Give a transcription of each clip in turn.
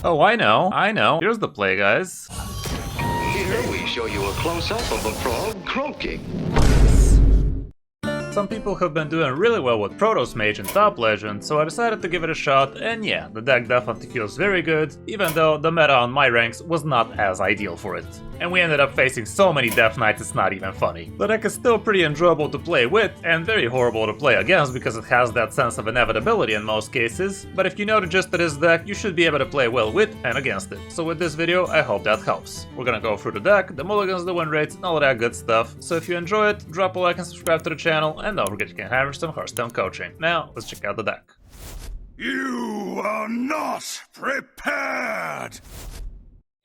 Oh, I know. Here's the play, guys. Here we show you a close-up of a frog croaking. Some people have been doing really well with Protoss Mage and Top Legend, so I decided to give it a shot, and yeah, the deck definitely feels very good, even though the meta on my ranks was not as ideal for it. And we ended up facing so many Death Knights it's not even funny. The deck is still pretty enjoyable to play with, and very horrible to play against because it has that sense of inevitability in most cases, but if you know the gist of this deck, you should be able to play well with and against it. So with this video, I hope that helps. We're gonna go through the deck, the mulligans, the win rates, and all of that good stuff, so if you enjoy it, drop a like and subscribe to the channel, and don't forget you can have some Hearthstone coaching. Now, let's check out the deck. You are not prepared!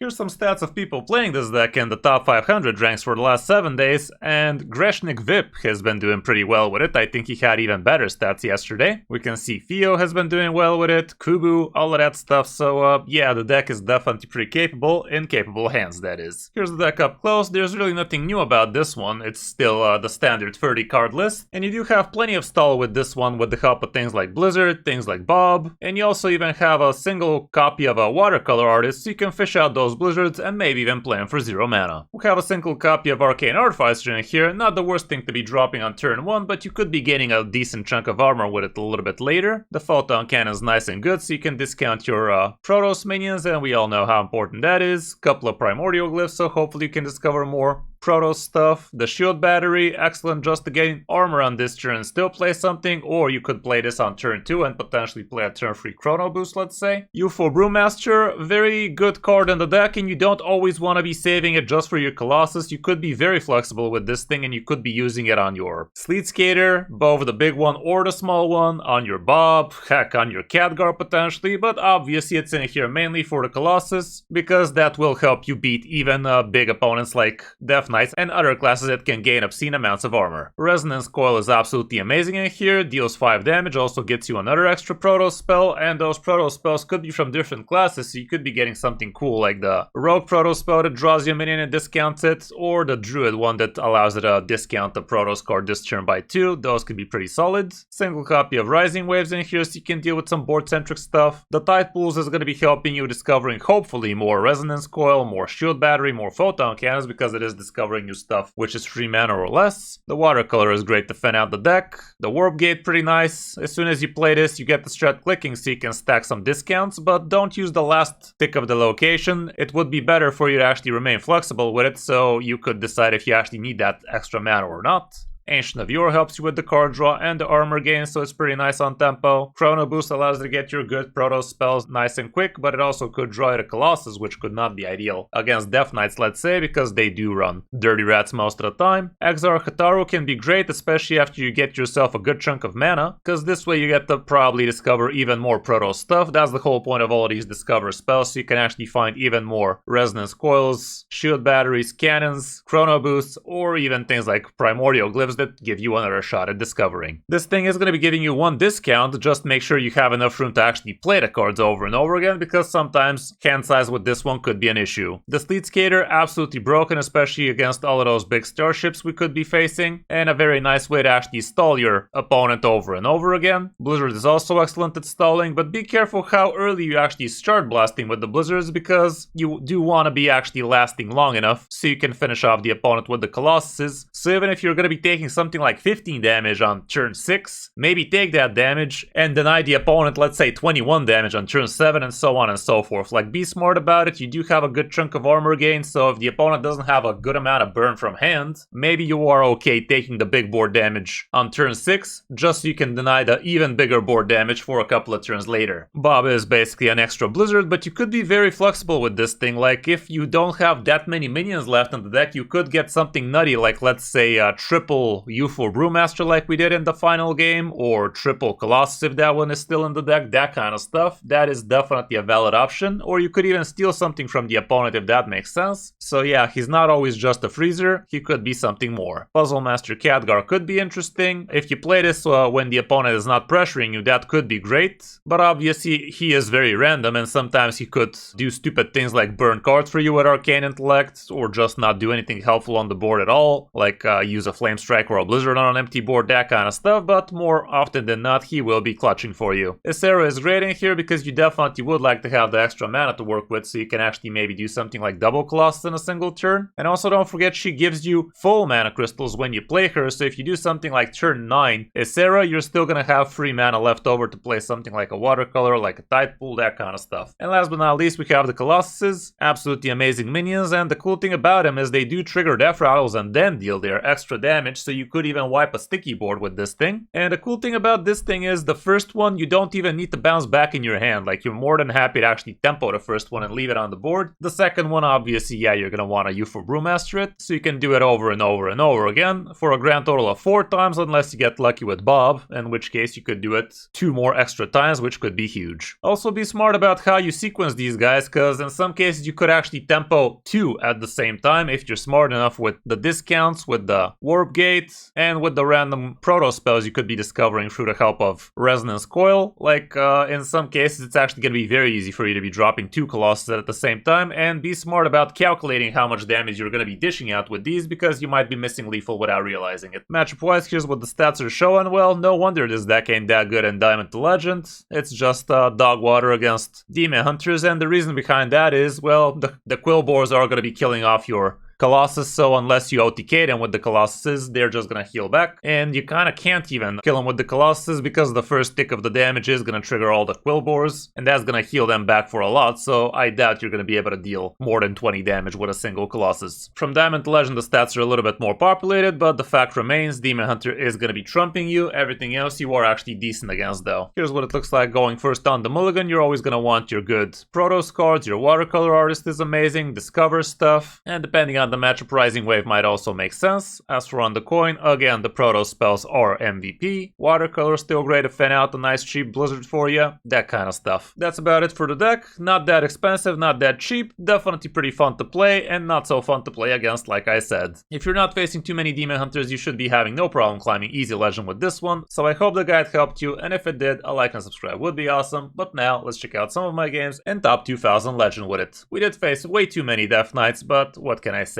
Here's some stats of people playing this deck in the top 500 ranks for the last 7 days, and Greshnik Vip has been doing pretty well with it. I think he had even better stats yesterday. We can see Theo has been doing well with it, Kubu, all of that stuff, so yeah, the deck is definitely pretty capable, in capable hands that is. Here's the deck up close. There's really nothing new about this one, it's still the standard 30 card list, and you do have plenty of stall with this one with the help of things like Blizzard, things like Bob, and you also even have a single copy of a watercolor artist, so you can fish out those blizzards and maybe even play them for 0 mana. We have a single copy of Arcane Artificer in here, not the worst thing to be dropping on turn 1, but you could be getting a decent chunk of armor with it a little bit later. The photon cannon is nice and good, so you can discount your Protoss minions, and we all know how important that is. Couple of primordial glyphs, so hopefully you can discover more Protoss stuff. The shield battery, excellent just to gain armor on this turn and still play something, or you could play this on turn 2 and potentially play a turn 3 chrono boost, let's say. UFO Brewmaster, very good card in the deck, and you don't always want to be saving it just for your Colossus. You could be very flexible with this thing, and you could be using it on your Sleet Skater, both the big one or the small one, on your Bob, heck, on your Khadgar potentially, but obviously it's in here mainly for the Colossus, because that will help you beat even big opponents like Death Knights and other classes that can gain obscene amounts of armor. Resonance Coil is absolutely amazing in here, deals 5 damage, also gets you another extra Protoss spell, and those Protoss spells could be from different classes, so you could be getting something cool like the Rogue Protoss spell that draws you a minion and discounts it, or the Druid one that allows it to discount the Protoss card this turn by 2, those could be pretty solid. Single copy of Rising Waves in here so you can deal with some board-centric stuff. The Tide Pools is going to be helping you discovering hopefully more Resonance Coil, more Shield Battery, more Photon Cannons, because it is discovering new stuff which is 3 mana or less. The Watercolor is great to fan out the deck. The Warp Gate pretty nice. As soon as you play this, you get the strat clicking so you can stack some discounts, but don't use the last tick of the location. It would be better for you to actually remain flexible with it, so you could decide if you actually need that extra mana or not. Ancient of Yore helps you with the card draw and the armor gain, so it's pretty nice on tempo. Chrono Boost allows you to get your good Protoss spells nice and quick, but it also could draw you a Colossus, which could not be ideal against Death Knights, let's say, because they do run Dirty Rats most of the time. Exarch Hataru can be great, especially after you get yourself a good chunk of mana, because this way you get to probably discover even more Protoss stuff. That's the whole point of all of these discover spells, so you can actually find even more Resonance Coils, Shield Batteries, Cannons, Chrono Boosts, or even things like Primordial Glyphs that give you another shot at discovering. This thing is going to be giving you 1 discount, just make sure you have enough room to actually play the cards over and over again, because sometimes hand size with this one could be an issue. The Sleet Skater, absolutely broken, especially against all of those big starships we could be facing, and a very nice way to actually stall your opponent over and over again. Blizzard is also excellent at stalling, but be careful how early you actually start blasting with the Blizzards, because you do want to be actually lasting long enough so you can finish off the opponent with the Colossuses. So even if you're going to be taking something like 15 damage on turn 6, maybe take that damage and deny the opponent, let's say 21 damage on turn 7, and so on and so forth. Like, be smart about it. You do have a good chunk of armor gain, so if the opponent doesn't have a good amount of burn from hand, maybe you are okay taking the big board damage on turn 6, just so you can deny the even bigger board damage for a couple of turns later. Bob is basically an extra Blizzard, but you could be very flexible with this thing. Like, if you don't have that many minions left in the deck, you could get something nutty, like let's say a triple UFO Brewmaster like we did in the final game, or triple Colossus if that one is still in the deck, that kind of stuff. That is definitely a valid option, or you could even steal something from the opponent if that makes sense. So yeah, he's not always just a freezer, he could be something more. Puzzle Master Khadgar could be interesting. If you play this when the opponent is not pressuring you, that could be great, but obviously he is very random, and sometimes he could do stupid things like burn cards for you with Arcane Intellect, or just not do anything helpful on the board at all, like use a Flame Strike Strike World Blizzard on an empty board, that kind of stuff, but more often than not, he will be clutching for you. Ysera is great in here because you definitely would like to have the extra mana to work with, so you can actually maybe do something like double Colossus in a single turn. And also don't forget she gives you full mana crystals when you play her, so if you do something like turn 9 Ysera, you're still gonna have free mana left over to play something like a Watercolor, like a Tide Pool, that kind of stuff. And last but not least, we have the Colossuses, absolutely amazing minions, and the cool thing about them is they do trigger death rattles and then deal their extra damage, so you could even wipe a sticky board with this thing. And the cool thing about this thing is the first one you don't even need to bounce back in your hand, like you're more than happy to actually tempo the first one and leave it on the board. The second one, obviously, yeah, you're gonna want to UFO Brewmaster it, so you can do it over and over and over again for a grand total of 4 times, unless you get lucky with Bob, in which case you could do it 2 more extra times, which could be huge. Also be smart about how you sequence these guys, because in some cases you could actually tempo 2 at the same time if you're smart enough with the discounts, with the Warp Gate, and with the random Protoss spells you could be discovering through the help of Resonance Coil. Like, in some cases it's actually going to be very easy for you to be dropping 2 Colossus at the same time, and be smart about calculating how much damage you're going to be dishing out with these, because you might be missing lethal without realizing it. Matchup-wise, here's what the stats are showing. Well, no wonder this deck ain't that good in Diamond to Legend. It's just dog water against Demon Hunters, and the reason behind that is, well, the Quillboars are going to be killing off your Colossus, so unless you OTK them with the Colossuses, they're just gonna heal back. And you kinda can't even kill them with the Colossuses because the first tick of the damage is gonna trigger all the Quillboars, and that's gonna heal them back for a lot, so I doubt you're gonna be able to deal more than 20 damage with a single Colossus. From Diamond to Legend, the stats are a little bit more populated, but the fact remains, Demon Hunter is gonna be trumping you. Everything else you are actually decent against, though. Here's what it looks like going first on the mulligan. You're always gonna want your good Protoss cards, your Watercolor Artist is amazing, Discover stuff, and depending on the matchup, Rising Wave might also make sense. As for on the coin, again, the Protoss spells are MVP. Watercolor still great to fan out a nice cheap Blizzard for you, that kind of stuff. That's about it for the deck. Not that expensive, not that cheap, definitely pretty fun to play, and not so fun to play against, like I said. If you're not facing too many Demon Hunters, you should be having no problem climbing easy Legend with this one, so I hope the guide helped you, and if it did, a like and subscribe would be awesome. But now, let's check out some of my games and top 2000 Legend with it. We did face way too many Death Knights, but what can I say?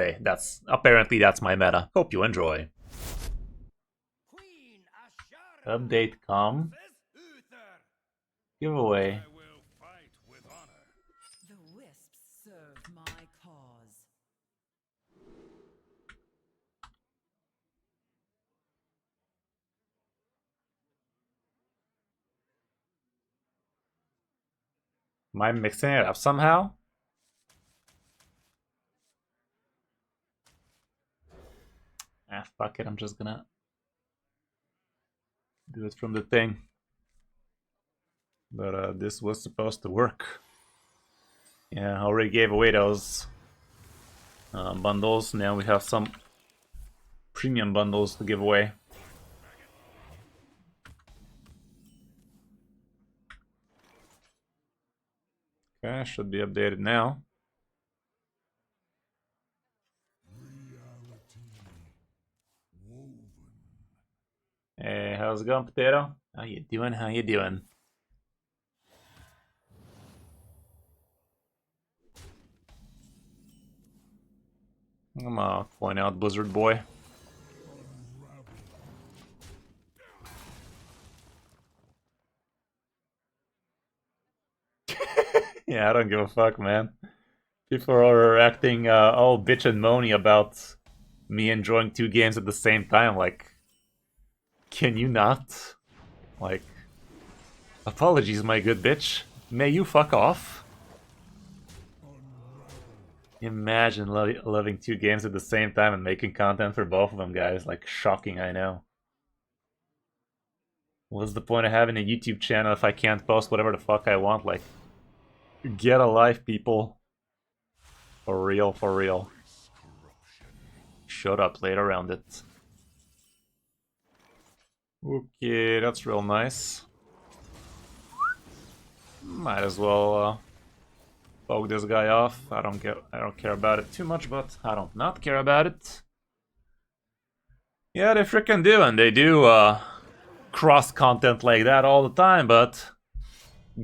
Apparently that's my meta. Hope you enjoy. Update com. Giveaway. The wisps serve my cause. Am I mixing it up somehow? Ah, fuck it, I'm just gonna do it from the thing. But this was supposed to work. Yeah, I already gave away those bundles. Now we have some premium bundles to give away. Okay, should be updated now. Hey, how's it going, Potato? How you doing? How you doing? I'm gonna point out Blizzard Boy. Yeah, I don't give a fuck, man. People are acting all bitch and moany about me enjoying 2 games at the same time, like... Can you not? Like, apologies, my good bitch. May you fuck off? Imagine loving 2 games at the same time and making content for both of them, guys. Like, shocking, I know. What's the point of having a YouTube channel if I can't post whatever the fuck I want? Like, get a life, people. For real, for real. Shut up, play it around it. Okay, that's real nice. Might as well poke this guy off. I don't care about it too much, but I don't not care about it. Yeah, they frickin' do, and they do cross content like that all the time, but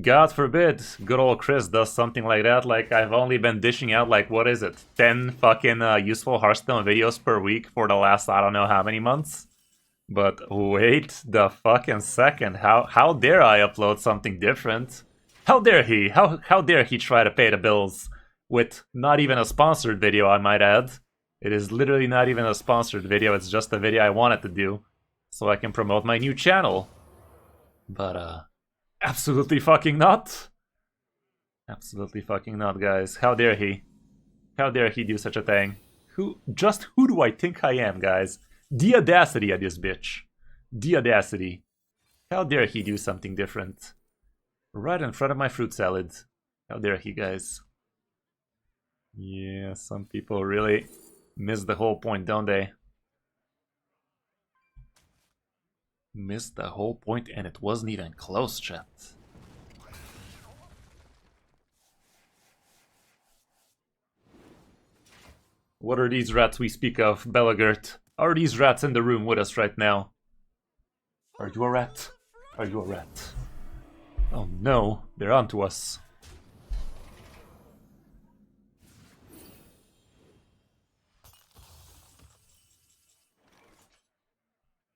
God forbid good old Kris does something like that. Like, I've only been dishing out, like, what is it, 10 fucking useful Hearthstone videos per week for the last I don't know how many months. But wait the fucking second. How dare I upload something different? How dare he? How dare he try to pay the bills with not even a sponsored video, I might add. It is literally not even a sponsored video, it's just a video I wanted to do so I can promote my new channel. But absolutely fucking not. Absolutely fucking not, guys. How dare he? How dare he do such a thing? Who do I think I am, guys? The audacity of this bitch. The audacity. How dare he do something different? Right in front of my fruit salad. How dare he, guys? Yeah, some people really miss the whole point, don't they? Miss the whole point, and it wasn't even close, chat. What are these rats we speak of, Belagert? Are these rats in the room with us right now? Are you a rat? Are you a rat? Oh no, they're onto us.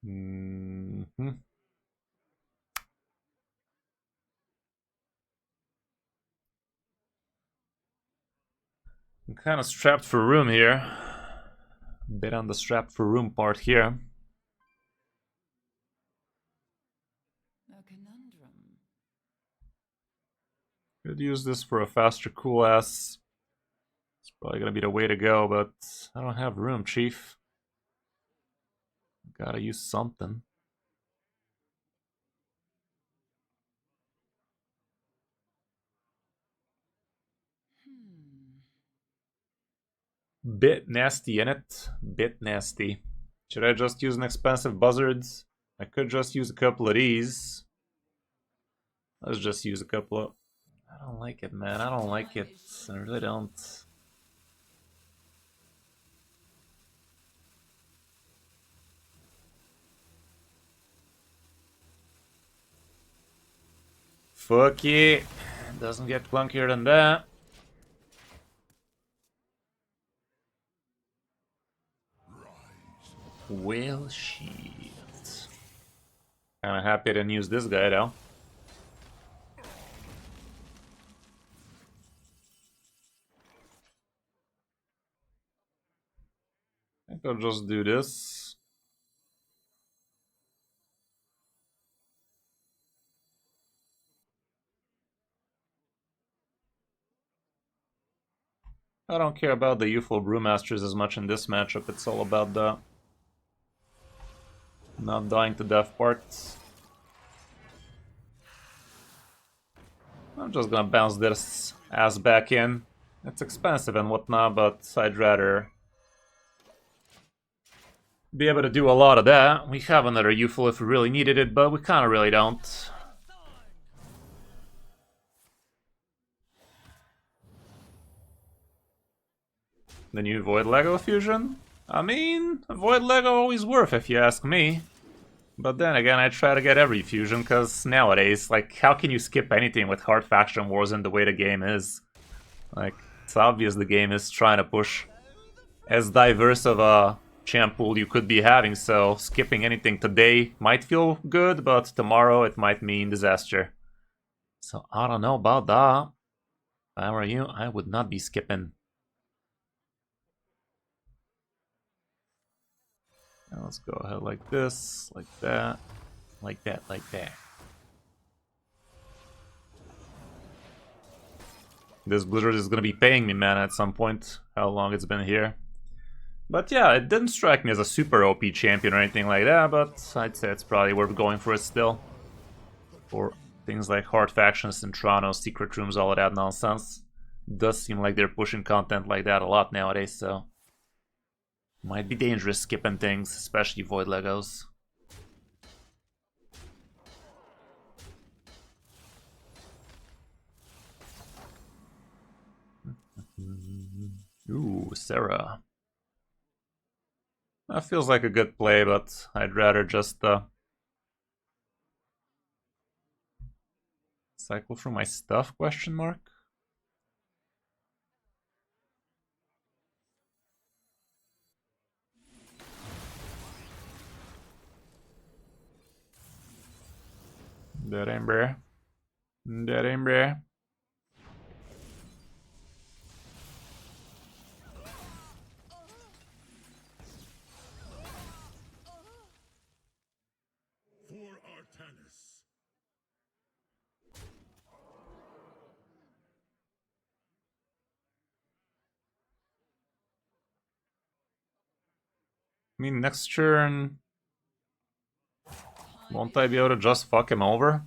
Mm-hmm. I'm kind of strapped for room here. Bit on the strapped for room part here. A conundrum. Could use this for a faster cool ass. It's probably gonna be the way to go, but I don't have room, chief. Gotta use something. Bit nasty in it. Bit nasty. Should I just use an expensive buzzard? I could just use a couple of these. Let's just use a couple of... I don't like it, man. I don't like it. I really don't. Fuck it. Doesn't get clunkier than that. Well, shit. Kinda happy I didn't use this guy, though. I think I'll just do this. I don't care about the youthful brewmasters as much in this matchup. It's all about the not dying to death parts. I'm just gonna bounce this ass back in. It's expensive and whatnot, but I'd rather be able to do a lot of that. We have another youthful if we really needed it, but we kinda really don't. The new Void Lego fusion? I mean, Void Lego always worth if you ask me. But then again, I try to get every fusion, cause nowadays, like, how can you skip anything with hard faction wars and the way the game is? Like, it's obvious the game is trying to push as diverse of a champ pool you could be having, so skipping anything today might feel good, but tomorrow it might mean disaster. So I don't know about that. If I were you, I would not be skipping. Now let's go ahead like this, like that, like that, like that. This blizzard is gonna be paying me mana at some point, how long it's been here. But yeah, it didn't strike me as a super OP champion or anything like that, but I'd say it's probably worth going for it still. For things like hard factions and Toronto, secret rooms, all of that nonsense. Does seem like they're pushing content like that a lot nowadays, so... might be dangerous skipping things, especially Void Legos. Ooh, Sarah. That feels like a good play, but I'd rather just cycle through my stuff, question mark? That ain't rare. That ain't rare. For Artanis. I mean, next turn... Won't I be able to just fuck him over?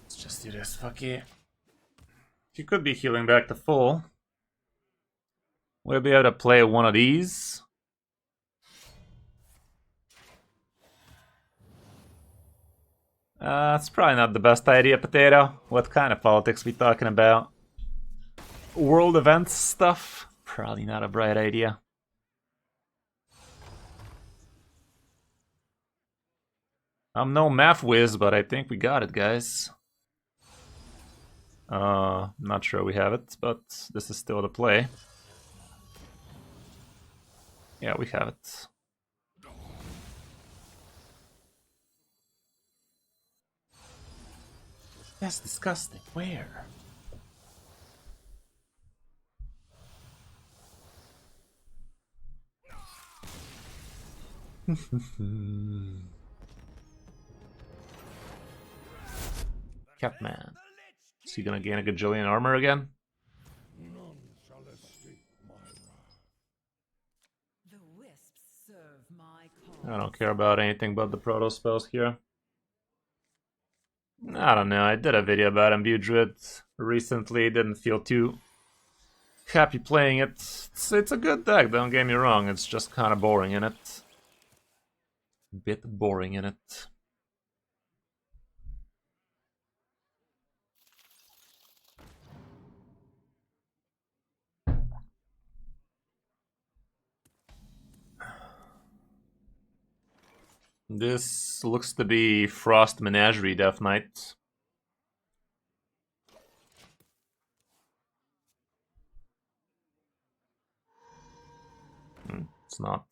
Let's just do this, fuck it. He could be healing back to full. We'll be able to play one of these. It's probably not the best idea, Potato. What kind of politics we talking about? World events stuff? Probably not a bright idea. I'm no math whiz, but I think we got it, guys. Not sure we have it, but this is still the play. Yeah, we have it. That's disgusting. Where? Catman. Is he gonna gain a gajillion armor again? None shall escape my wrath. The wisps serve my I cause. don't care about anything but the Protoss spells here. I don't know, I did a video about Imbue Druid recently, didn't feel too happy playing it. It's a good deck, don't get me wrong, it's just kind of boring in it. Bit boring in it. This looks to be Frost Menagerie Death Knight. It's not.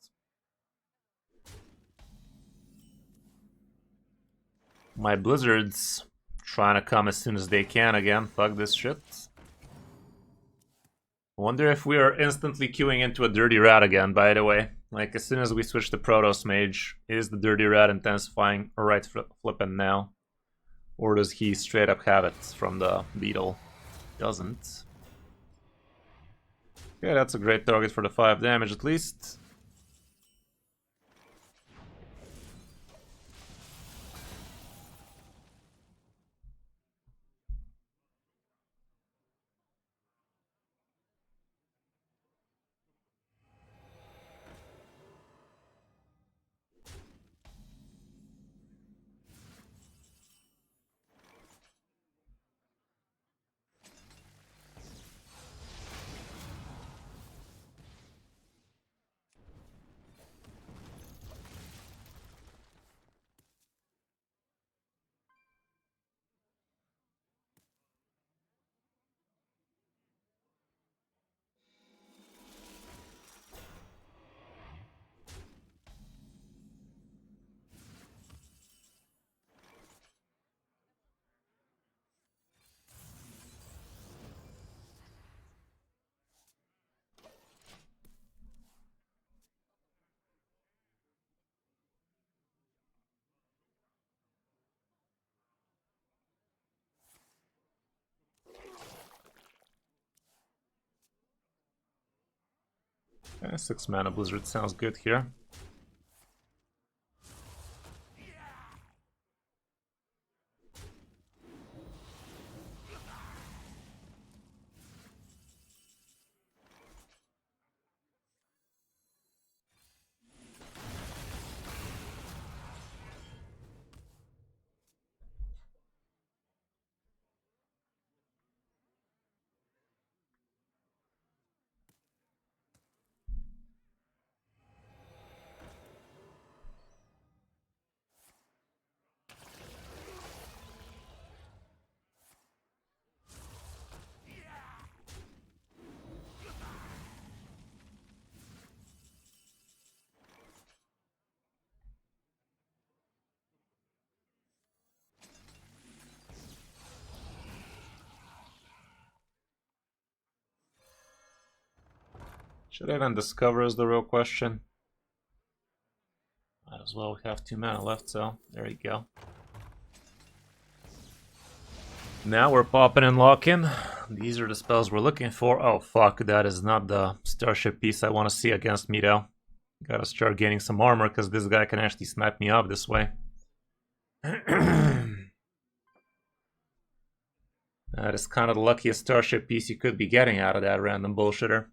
My Blizzards trying to come as soon as they can again. Fuck this shit. Wonder if we are instantly queuing into a Dirty Rat again, by the way. Like, as soon as we switch to Protoss Mage, is the Dirty Rat intensifying right flipping now? Or does he straight up have it from the Beetle? Doesn't. Okay, that's a great target for the 5 damage at least. Okay, 6 mana Blizzard sounds good here. Should I even discover is the real question. Might as well, we have 2 mana left, so there you go. Now we're popping and locking. These are the spells we're looking for. Oh fuck, that is not the starship piece I want to see against me though. Gotta start gaining some armor because this guy can actually snipe me off this way. That is kind of the luckiest starship piece you could be getting out of that random bullshitter.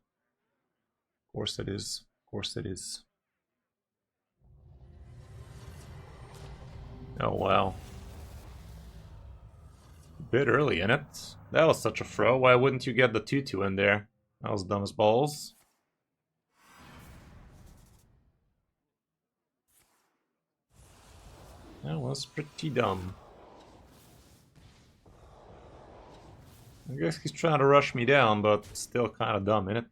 Of course it is. Of course it is. Oh wow. Bit early in it. That was such a throw. Why wouldn't you get the 2/2 in there? That was dumb as balls. That was pretty dumb. I guess he's trying to rush me down, but still kind of dumb, innit?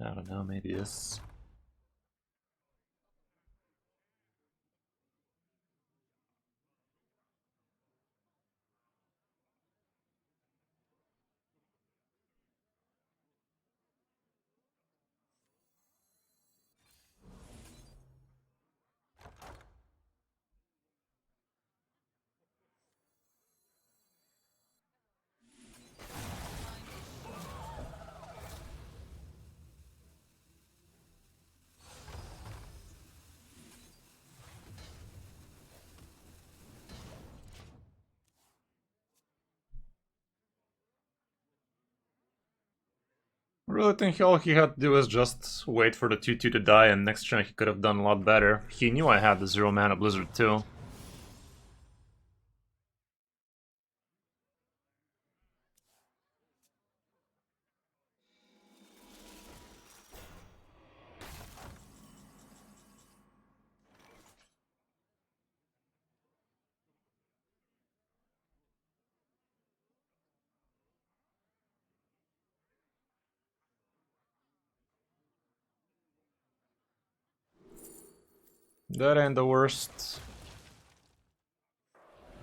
I don't know, maybe this. I really think all he had to do was just wait for the 2/2 to die, and next turn he could have done a lot better. He knew I had the 0 mana blizzard too. That ain't the worst.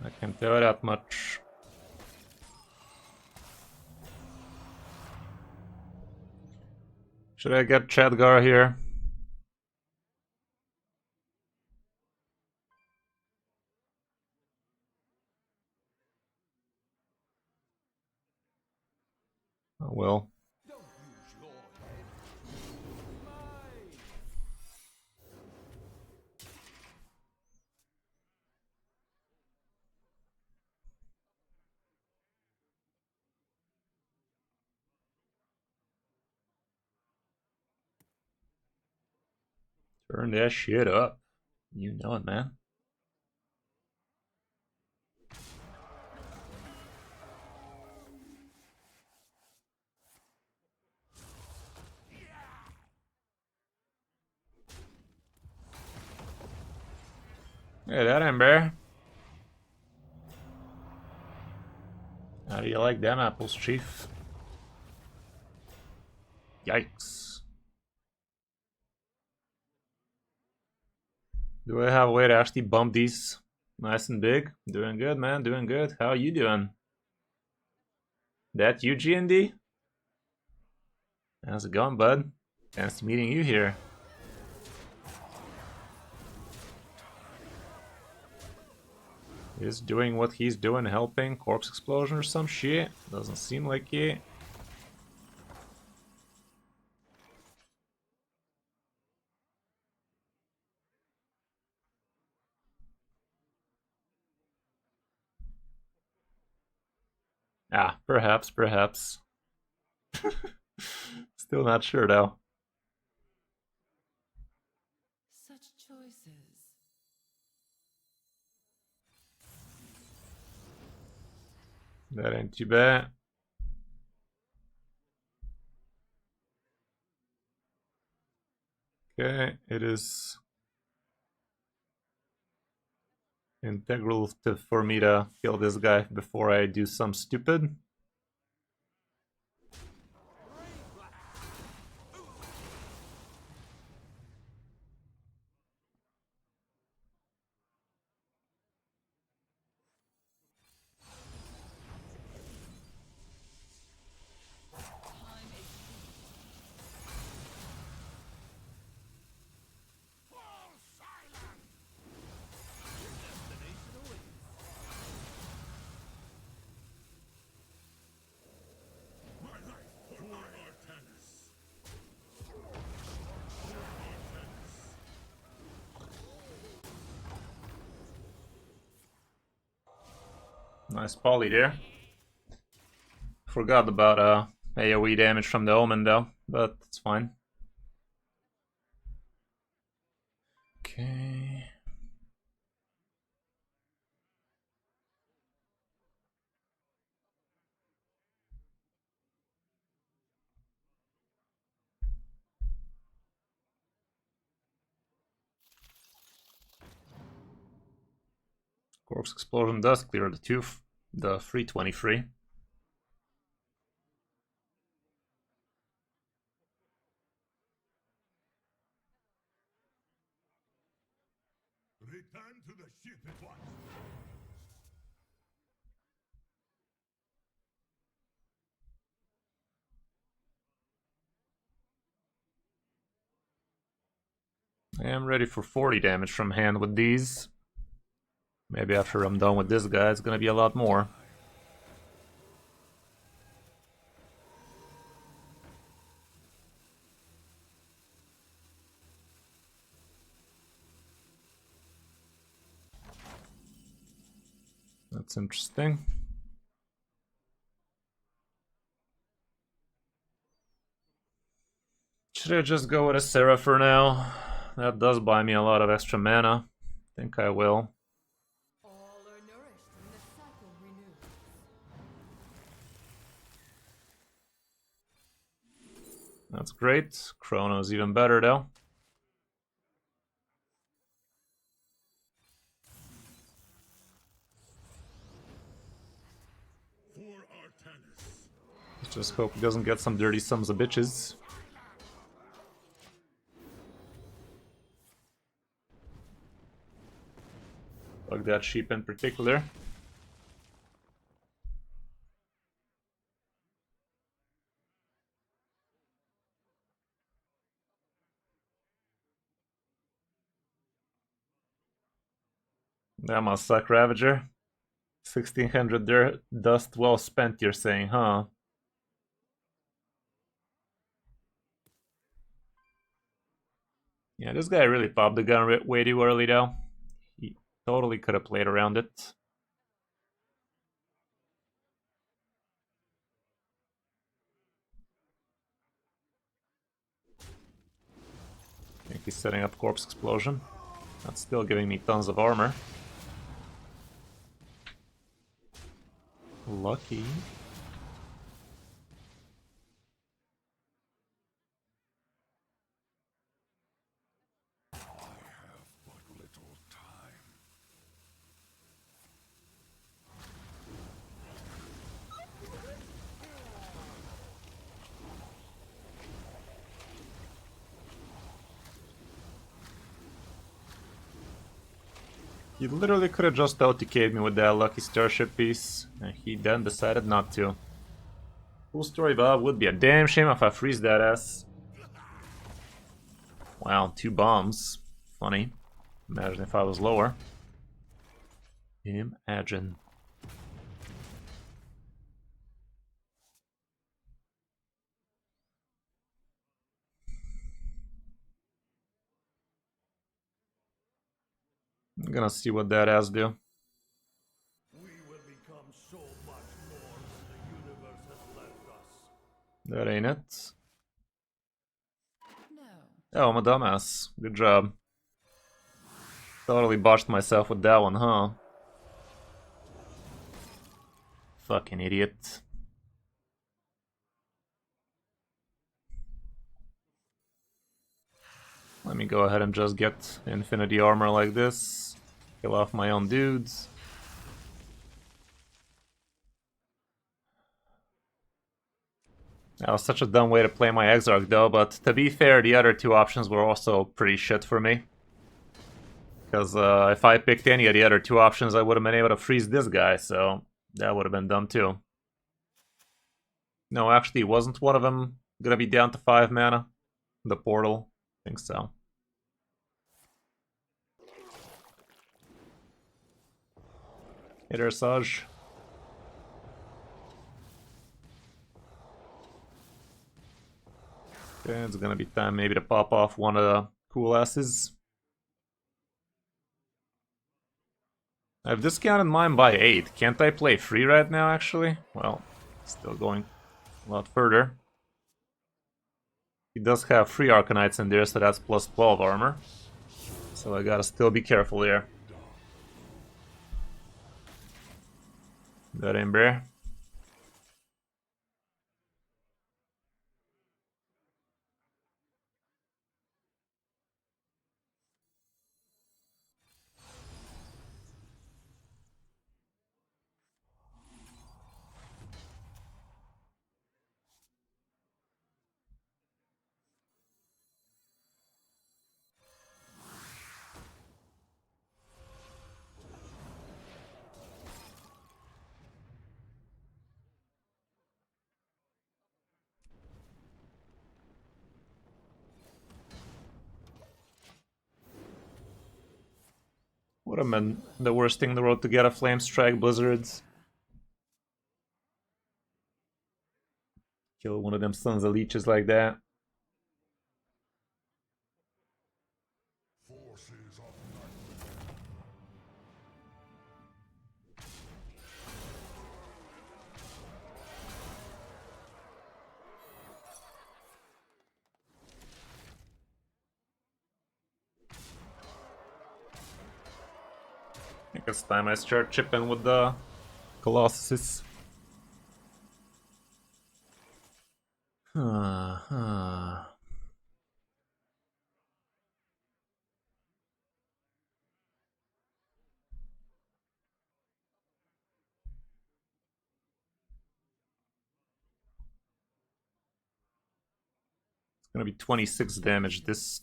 I can tell you that much. Should I get Chadgar here? Oh well. Turn that shit up. You know it, man. Hey, that ain't bad. How do you like them apples, Chief? Yikes. Do I have a way to actually bump these nice and big? Doing good, man. Doing good. How you doing? That you, G&D? How's it going, bud? Fancy meeting you here. Is doing what he's doing, helping corpse explosion or some shit? Doesn't seem like it. Ah, perhaps. Still not sure though. Such choices. That ain't too bad. Okay, it is integral for me to kill this guy before I do some stupid. Nice poly there. Forgot about AoE damage from the Omen though, but it's fine. Okay. Corpse Explosion does clear the 323. Return to the ship at once. I am ready for 40 damage from hand with these. Maybe after I'm done with this guy, it's gonna be a lot more. That's interesting. Should I just go with a Seraph for now? That does buy me a lot of extra mana. I think I will. All are nourished when the cycle renews. That's great. Chrono's even better though. For Artanis. Let's just hope he doesn't get some dirty sons of bitches. Like that sheep in particular. That must suck, Ravager. 1600 dust well spent, you're saying, huh? Yeah, this guy really popped the gun way too early though. He totally could have played around it. I think he's setting up Corpse Explosion. That's still giving me tons of armor. Lucky. I have but little time. He literally could have just OTK'd me with that lucky starship piece, and he then decided not to. Full story Bob would be a damn shame if I freeze that ass. Wow, 2 bombs. Funny. Imagine if I was lower. Imagine. I'm gonna see what that ass do. We will become so much more when the universe has left us. That ain't it. No. Oh, I'm a dumbass. Good job. Totally botched myself with that one, huh? Fucking idiot. Let me go ahead and just get infinity armor like this. Kill off my own dudes. That was such a dumb way to play my Exarch though, but to be fair, the other two options were also pretty shit for me. Because if I picked any of the other two options, I would have been able to freeze this guy, so that would have been dumb too. No, actually, wasn't one of them gonna be down to 5 mana? The portal? I think so. Hit her, Saj. Okay, it's gonna be time maybe to pop off one of the cool asses. I've discounted mine by 8. Can't I play free right now, actually? Well, still going a lot further. He does have 3 Arcanites in there, so that's plus 12 armor. So I gotta still be careful here. Got him, bear. Would have been the worst thing in the world to get a Flame Strike Blizzards. Kill one of them Sons of Leeches like that. I think it's time I start chipping with the Colossuses. It's gonna be 26 damage. This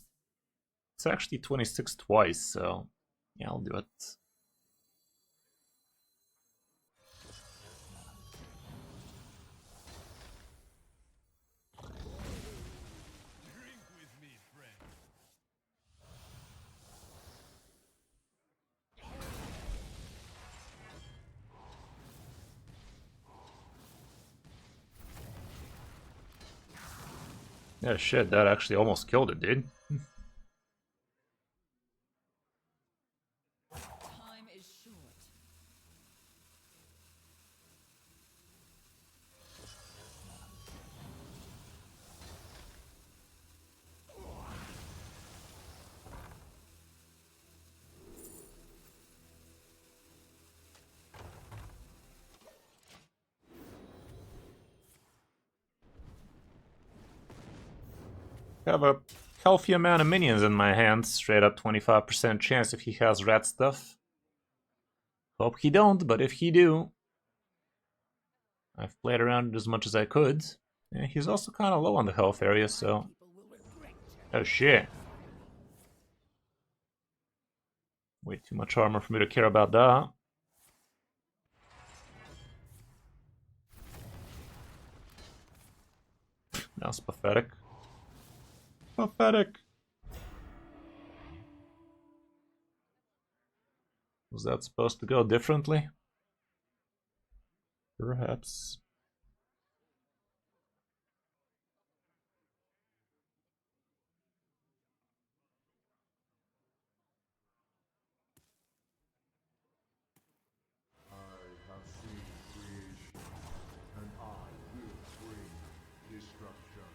it's actually 26 twice, so yeah, I'll do it. Yeah, shit, that actually almost killed it, dude. Time is short. Have a healthy amount of minions in my hand, straight up 25% chance if he has rat stuff. Hope he don't, but if he do, I've played around it as much as I could. Yeah, he's also kind of low on the health area, so... Oh shit. Way too much armor for me to care about that. That's pathetic. Pathetic. Was that supposed to go differently? Perhaps. I have seen creation, and I will bring destruction.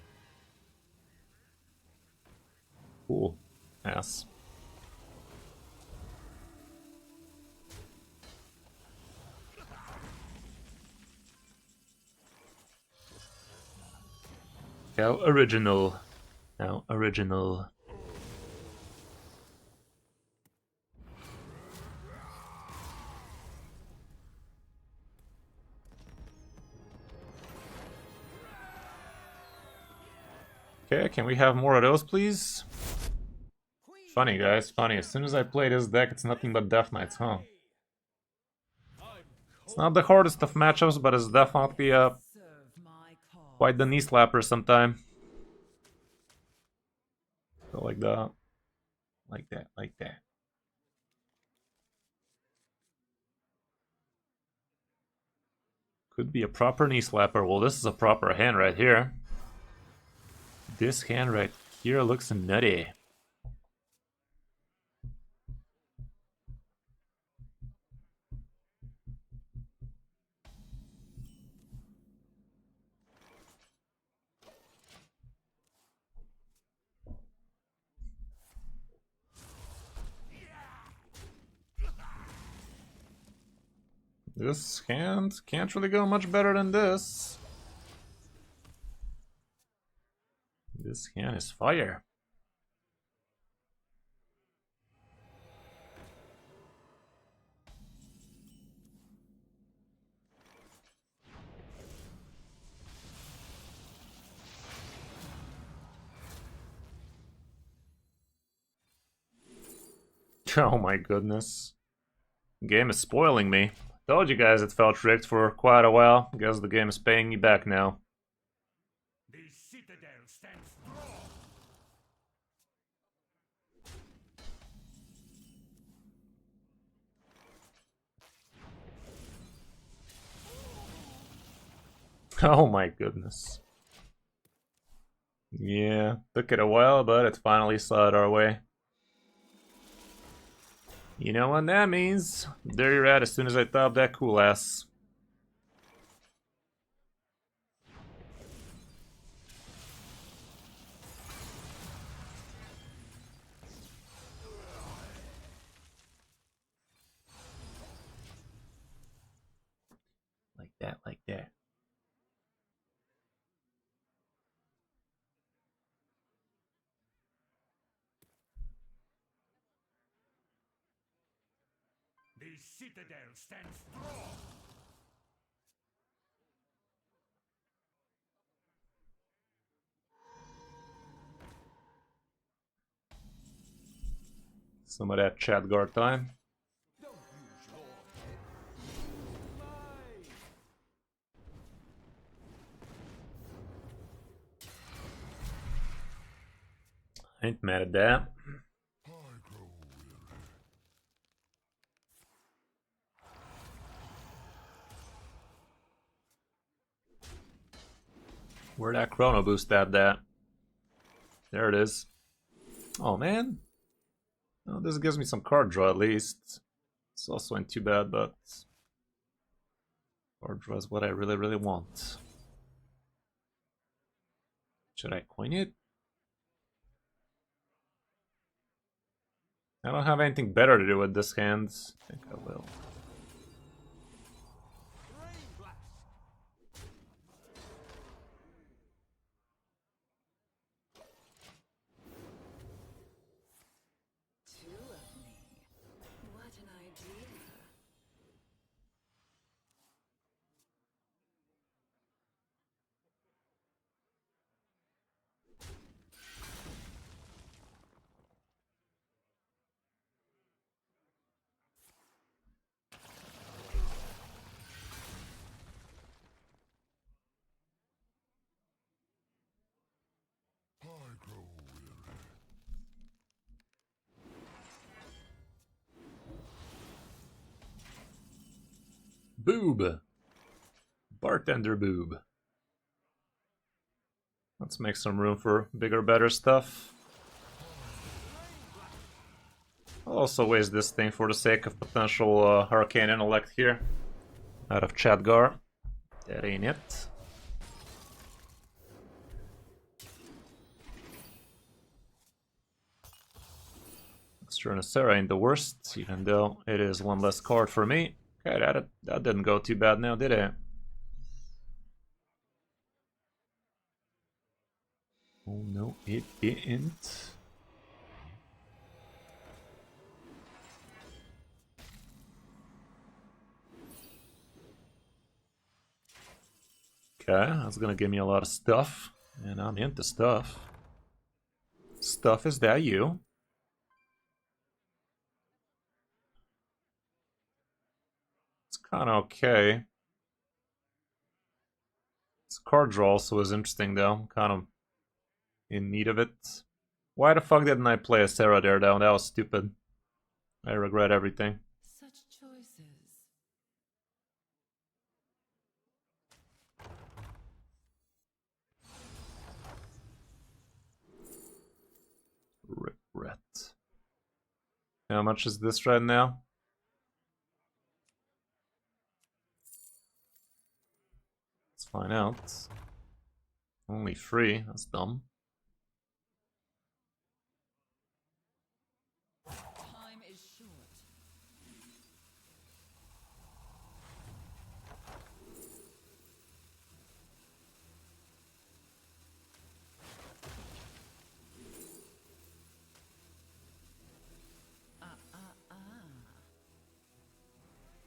Cool. Yes. How original. How original. Okay, can we have more of those, please? Funny, guys, funny. As soon as I play this deck, it's nothing but Death Knights, huh? It's not the hardest of matchups, but it's definitely quite the knee slapper sometime. Go like that. Like that, like that. Could be a proper knee slapper. Well, this is a proper hand right here. This hand right here looks nutty. This hand can't really go much better than this. This hand is fire. Oh my goodness. Game is spoiling me. Told you guys it felt tricked for quite a while. Guess the game is paying me back now. The citadel stands strong. Oh my goodness. Yeah, took it a while, but it finally saw it our way. You know what that means? There you're at as soon as I top that cool ass. Like that, like that. The citadel stands strong. Some of that chat guard time. Ain't mad at that. Where that chrono boost at that? There it is. Oh man. Oh, this gives me some card draw at least. This also ain't too bad, but card draw is what I really want. Should I coin it? I don't have anything better to do with this hand. I think I will. Two of me. What an idea. Boob. Bartender boob. Let's make some room for bigger, better stuff. I'll also waste this thing for the sake of potential Arcane Intellect here. Out of Chadgar. That ain't it. Externacera ain't the worst, even though it is one less card for me. Okay, that didn't go too bad now, did it? Oh no, it didn't. Okay, that's gonna give me a lot of stuff, and I'm into stuff. Stuff, is that you? It's kind of okay. This card draw also is interesting though. I'm kind of in need of it. Why the fuck didn't I play a Sarah there though? That was stupid. I regret everything. Such choices. Regret. How much is this right now? Let's find out. Only 3, that's dumb. Time is short.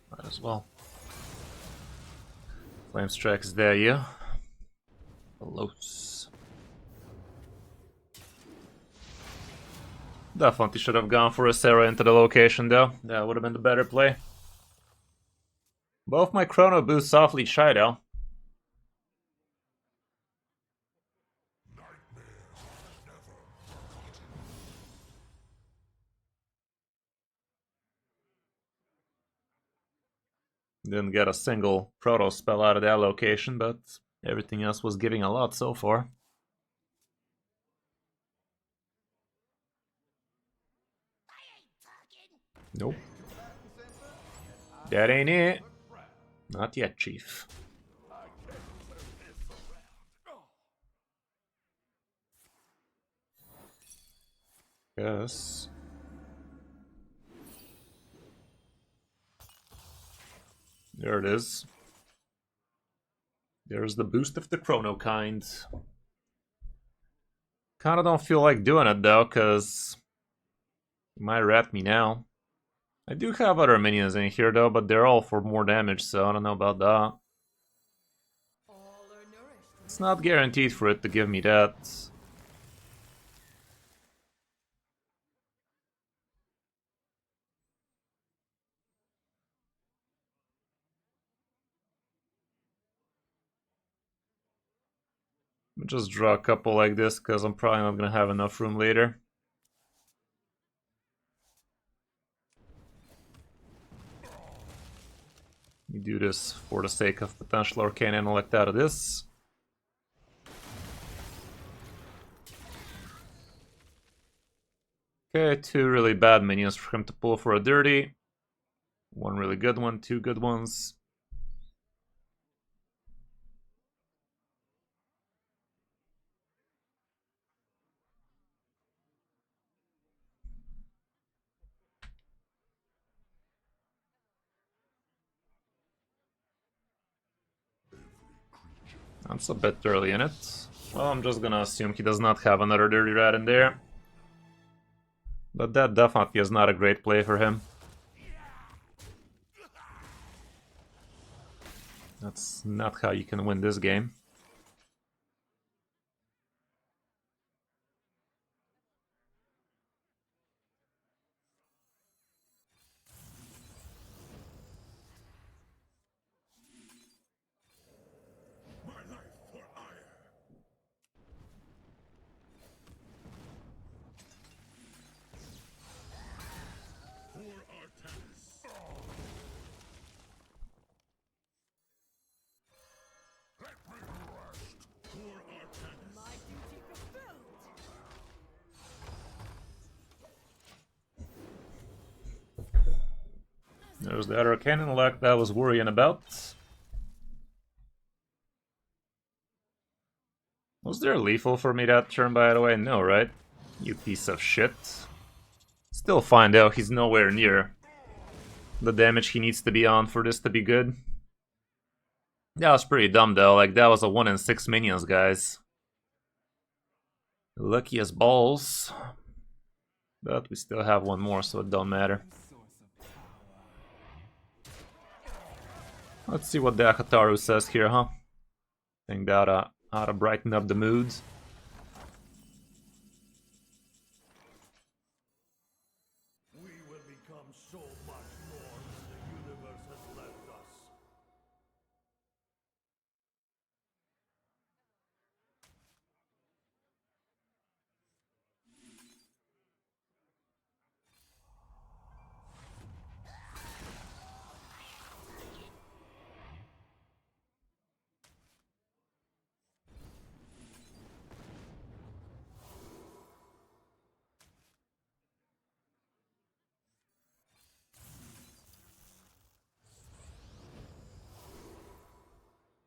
Might as well. Flame Strike is there, yeah. Close. Definitely should have gone for a Sarah into the location though. That would have been the better play. Both my chrono boosts awfully shy though. Didn't get a single Protoss spell out of that location, but everything else was giving a lot so far. Nope. That ain't it. Not yet, Chief. Yes. There it is. There's the boost of the chrono kind. Kinda don't feel like doing it though, cause he might rat me now. I do have other minions in here though, but they're all for more damage, so I don't know about that. All are nourished. It's not guaranteed for it to give me that. Just draw a couple like this, because I'm probably not gonna have enough room later. We do this for the sake of potential arcane intellect out of this. Okay, 2 really bad minions for him to pull for a dirty. 1 really good one, 2 good ones. That's a bit early in it. Well, I'm just gonna assume he does not have another dirty rat in there. But that definitely is not a great play for him. That's not how you can win this game. My duty fulfilled. There's the other cannon lock that I was worrying about. Was there lethal for me that turn, by the way? No, right? You piece of shit. Still fine though, he's nowhere near the damage he needs to be on for this to be good. That was pretty dumb though, like that was a 1 in 6 minions, guys. Lucky as balls. But we still have 1 more, so it don't matter. Let's see what the Akataru says here, huh? Think that ought to brighten up the mood.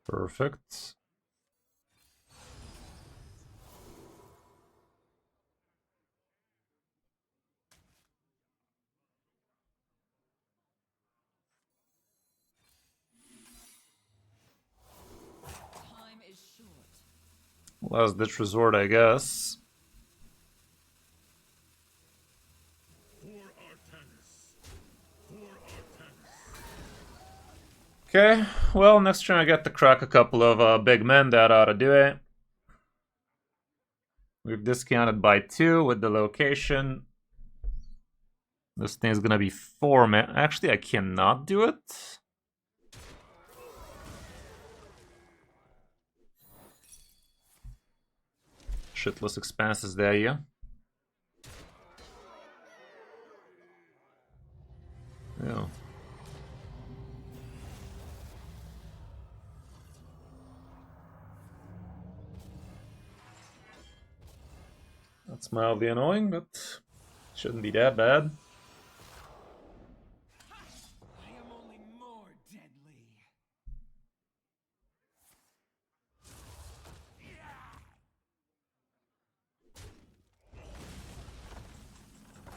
Perfect. Time is short. Last ditch resort, I guess. Okay, well, next turn I get to crack a couple of big men, that ought to do it. We've discounted by 2 with the location. This thing's gonna be 4 men. Actually, I cannot do it. Shitless expanses there, yeah. Yeah. That's mildly annoying, but shouldn't be that bad. I am only more deadly.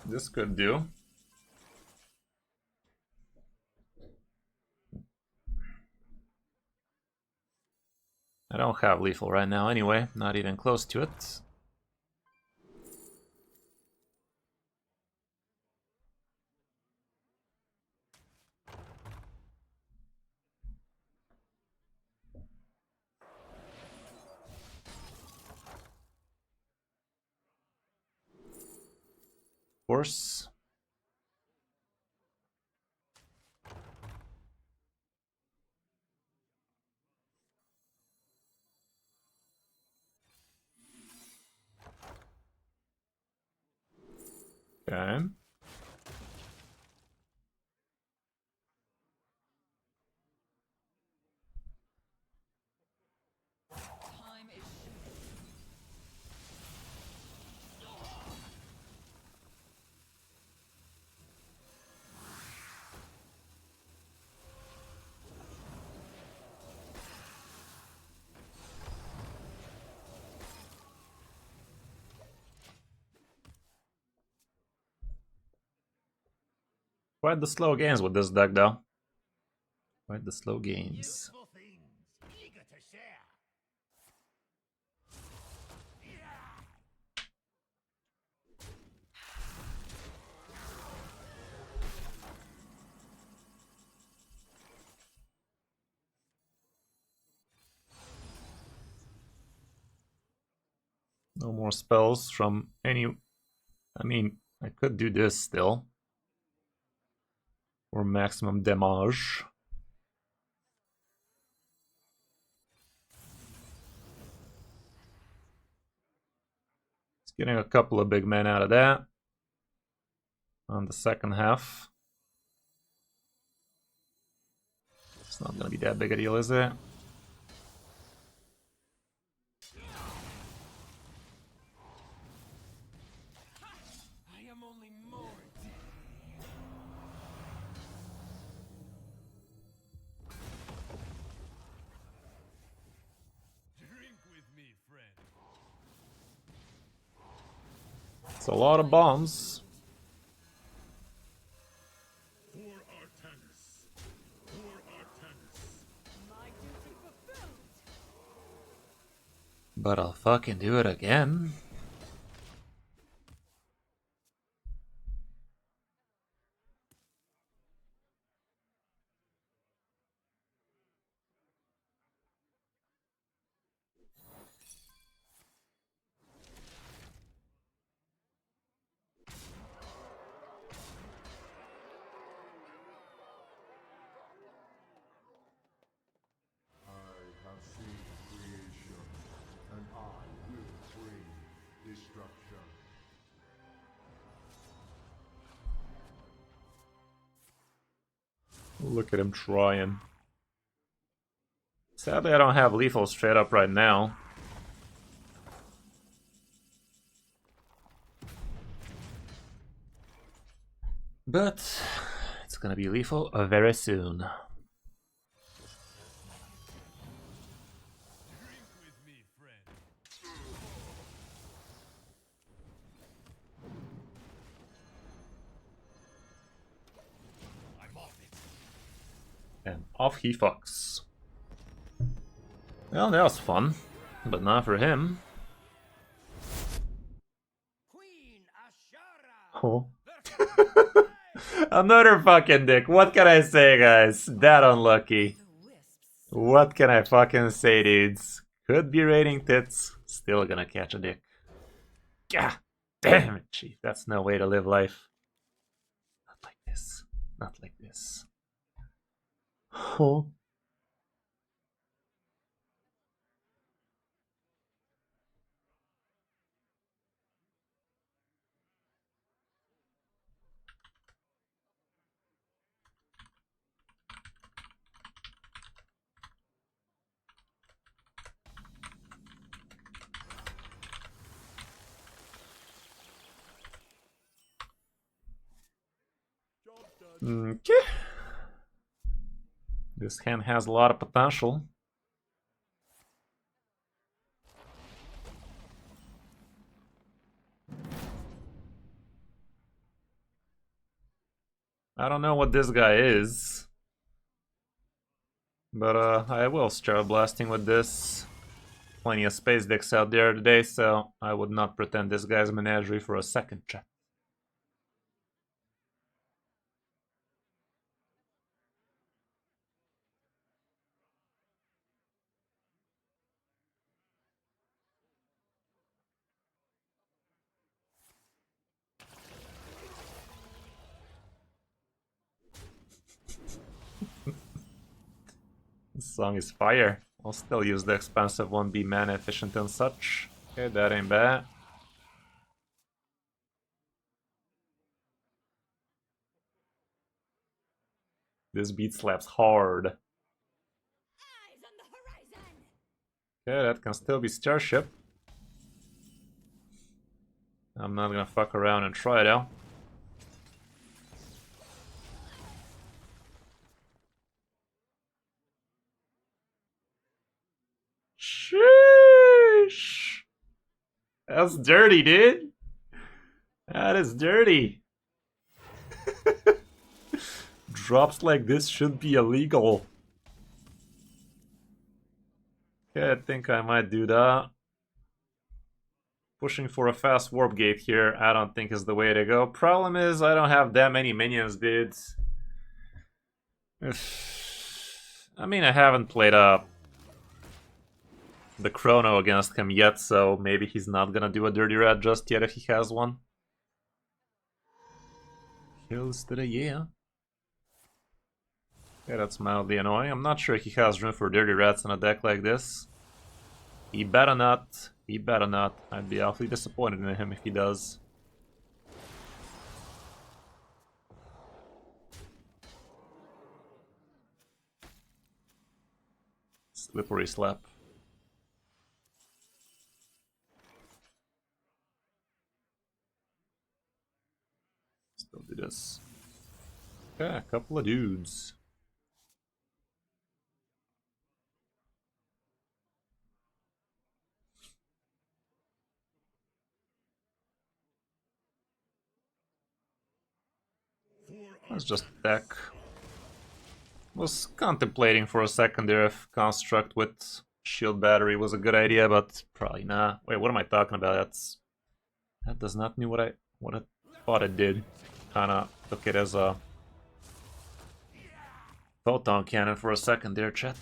This could do. I don't have lethal right now anyway, not even close to it. Of course. Okay. Time is short. Quite the slow games with this deck, though. Quite the slow games. Useful things, eager to share. No more spells from any... I mean, I could do this still. For maximum damage. It's getting a couple of big men out of that. On the second half. It's not gonna be that big a deal, is it? I am only more deadly. Drink with me, friend. It's a lot of bombs. For Artanis. For Artanis. My duty fulfilled. But I'll fucking do it again. I have seen creation, and I will bring destruction. Look at him trying. Sadly, I don't have lethal straight up right now. But it's gonna be lethal very soon. And off he fucks. Well, that was fun, but not for him. Queen Ashara. Oh. Another fucking dick. What can I say, guys? That unlucky. The wisps. What can I fucking say, dudes? Could be raiding tits. Still gonna catch a dick. God damn it, Chief. That's no way to live life. Not like this. Not like this. Oh. Okay. This hand has a lot of potential. I don't know what this guy is, but I will start blasting with this. Plenty of space decks out there today, so I would not pretend this guy's menagerie for a second check. This song is fire. I'll still use the expensive one, be mana efficient and such. Okay, that ain't bad. This beat slaps hard. Eyes on the horizon. Okay, that can still be Starship. I'm not gonna fuck around and try it out. Sheesh! That's dirty, dude! That is dirty! Drops like this should be illegal. Okay, I think I might do that. Pushing for a fast warp gate here, I don't think is the way to go. Problem is, I don't have that many minions, dudes. I mean, I haven't played the Chrono against him yet, so maybe he's not gonna do a Dirty Rat just yet if he has one. Kills to the yeah. Yeah, that's mildly annoying. I'm not sure he has room for Dirty Rats in a deck like this. He better not. He better not. I'd be awfully disappointed in him if he does. Slippery slap. Still do this. Okay, a couple of dudes. Let's just attack. Was contemplating for a second there if Construct with Shield Battery was a good idea, but probably not. Wait, what am I talking about? That does not mean what I thought it did. Kinda took it as a photon cannon for a second there, chat.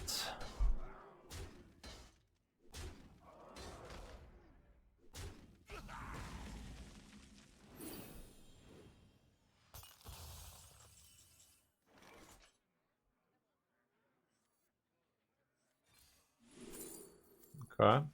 Okay.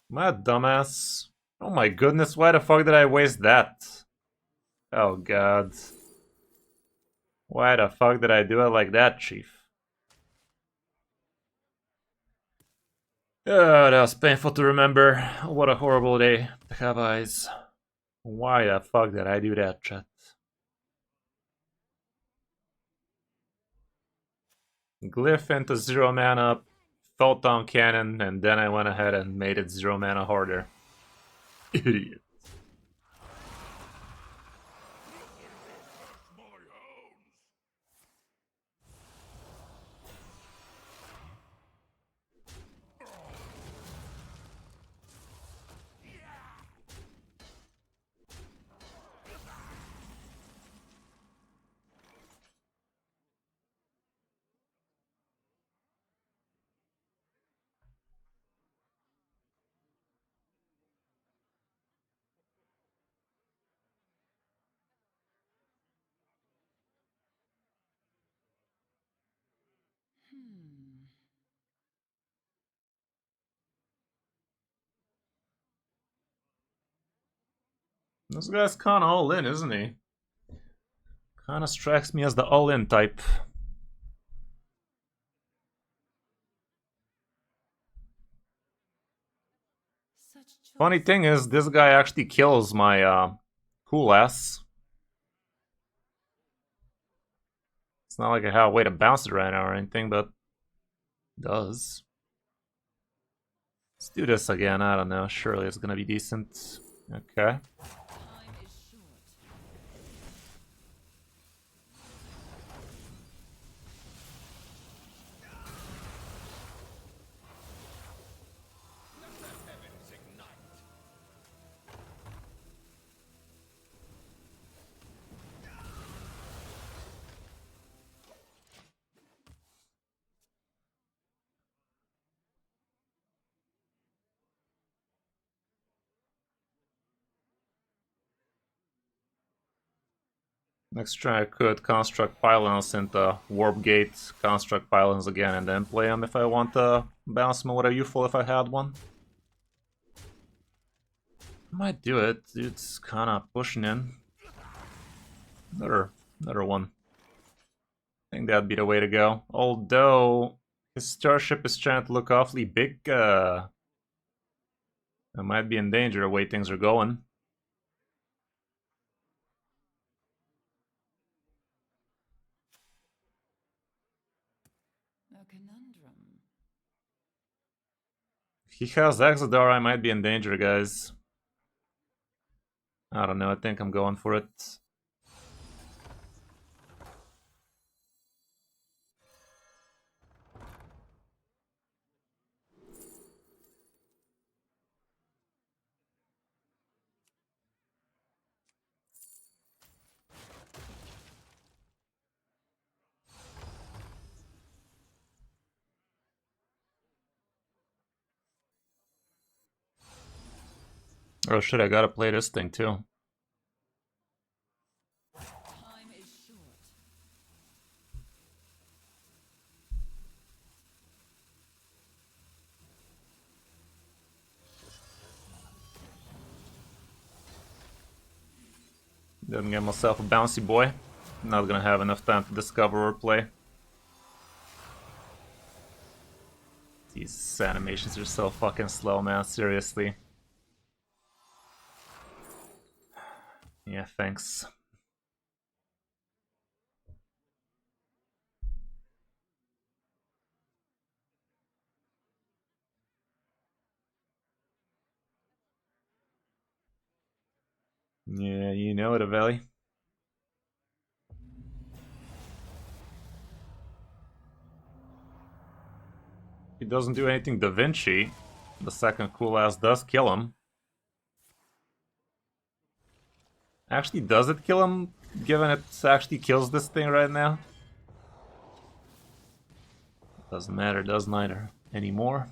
My dumbass. Oh my goodness, why the fuck did I waste that? Oh god. Why the fuck did I do it like that, Chief? Oh, that was painful to remember. What a horrible day to have eyes. Why the fuck did I do that, chat? Glyph into 0 mana, Photon Cannon, and then I went ahead and made it 0 mana harder. Idiot. This guy's kinda all in, isn't he? Kinda strikes me as the all-in type. Funny thing is, this guy actually kills my cool ass. It's not like I have a way to bounce it right now or anything, but it does. Let's do this again, I don't know, surely it's gonna be decent. Okay. Next turn I could construct pylons into warp gate, construct pylons again, and then play them if I want to bounce them with a youthful if I had one. I might do it, it's kinda pushing in. Another one. I think that'd be the way to go. Although his starship is trying to look awfully big, I might be in danger the way things are going. A conundrum. If he has Exodar, I might be in danger, guys. I don't know, I think I'm going for it. Oh shit, I gotta play this thing too. Time is short. Didn't get myself a bouncy boy. Not gonna have enough time to discover or play. These animations are so fucking slow, man, seriously. Yeah, thanks. Yeah, you know it, Avelli. He doesn't do anything Da Vinci. The second cool ass does kill him. Actually, does it kill him, given it actually kills this thing right now? Doesn't matter, does neither anymore.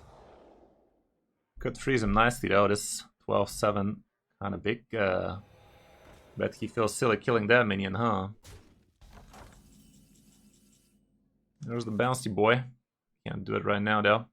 Could freeze him nicely though, this 12-7 kinda big. Bet he feels silly killing that minion, huh? There's the bouncy boy. Can't do it right now though.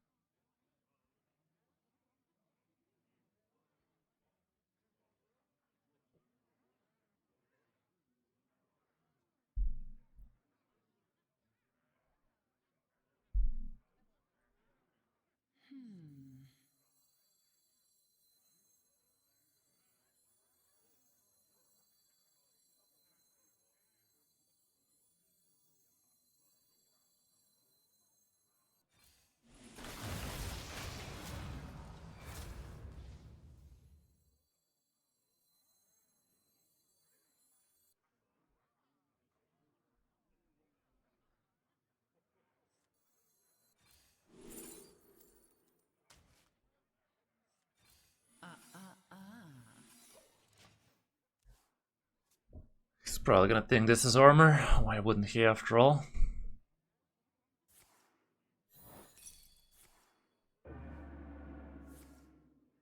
probably gonna think this is armor. Why wouldn't he after all?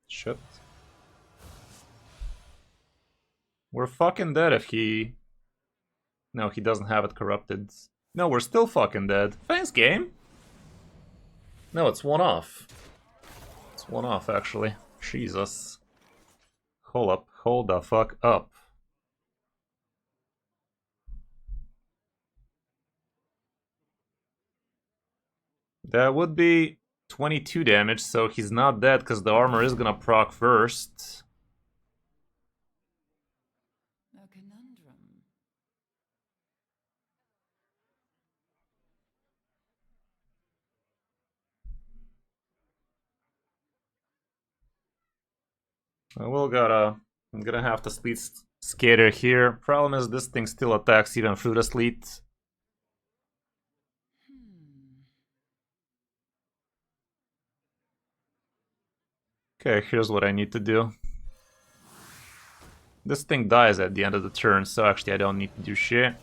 Shit. We're fucking dead if he... No, he doesn't have it corrupted. No, we're still fucking dead. Thanks, game! No, it's one off. It's one off, actually. Jesus. Hold up. Hold the fuck up. That would be 22 damage, so he's not dead because the armor is gonna proc first. A conundrum. I'm gonna have to sleet Skater here. Problem is this thing still attacks even through the sleet. Okay, here's what I need to do. This thing dies at the end of the turn, so actually I don't need to do shit.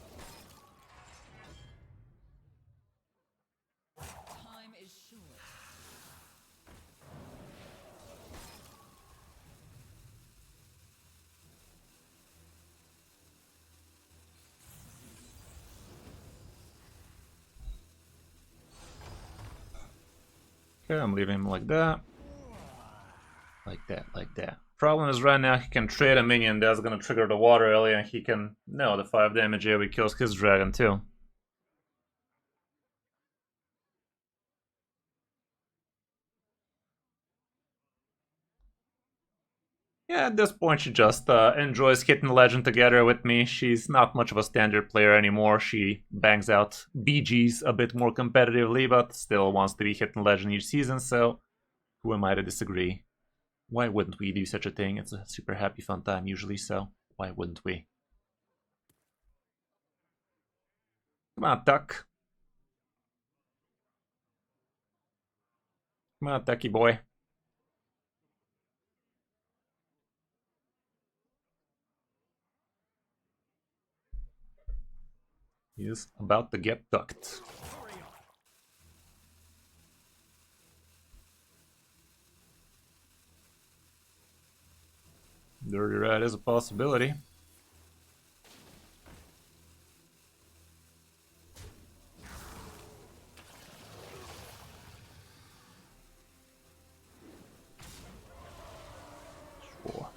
Time is short. Okay, I'm leaving him like that. Like that, like that. Problem is right now he can trade a minion that's gonna trigger the water area and he can... No, the 5 damage AoE kills his dragon too. Yeah, at this point she just enjoys hitting Legend together with me. She's not much of a standard player anymore. She bangs out BGs a bit more competitively, but still wants to be hitting Legend each season, so who am I to disagree? Why wouldn't we do such a thing? It's a super happy fun time usually, so why wouldn't we? Come on, Tuck. Come on, Tucky boy. He is about to get tucked. Dirty Rat is a possibility. Sure.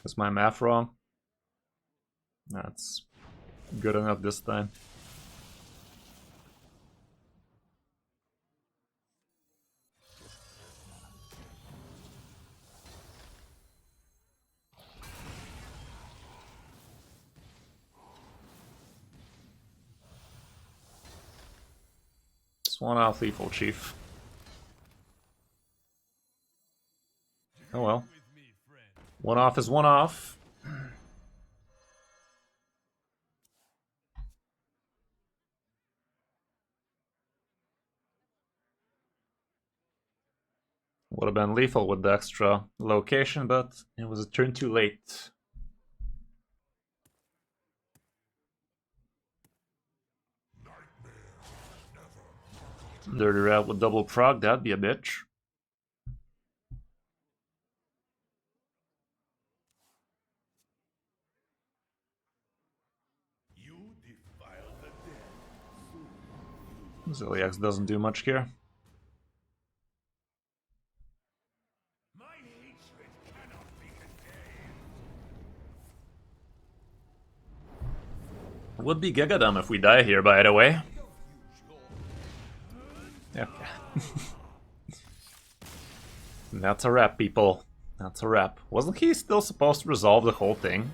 Is my math wrong? That's good enough this time. Just one off lethal, Chief. Oh well. One off is one off. Would have been lethal with the extra location, but it was a turn too late. Dirty Rat with double prog, that'd be a bitch. Ziliax doesn't do much here. Would be Gigadum if we die here, by the way. Okay. That's a wrap, people. That's a wrap. Wasn't he still supposed to resolve the whole thing?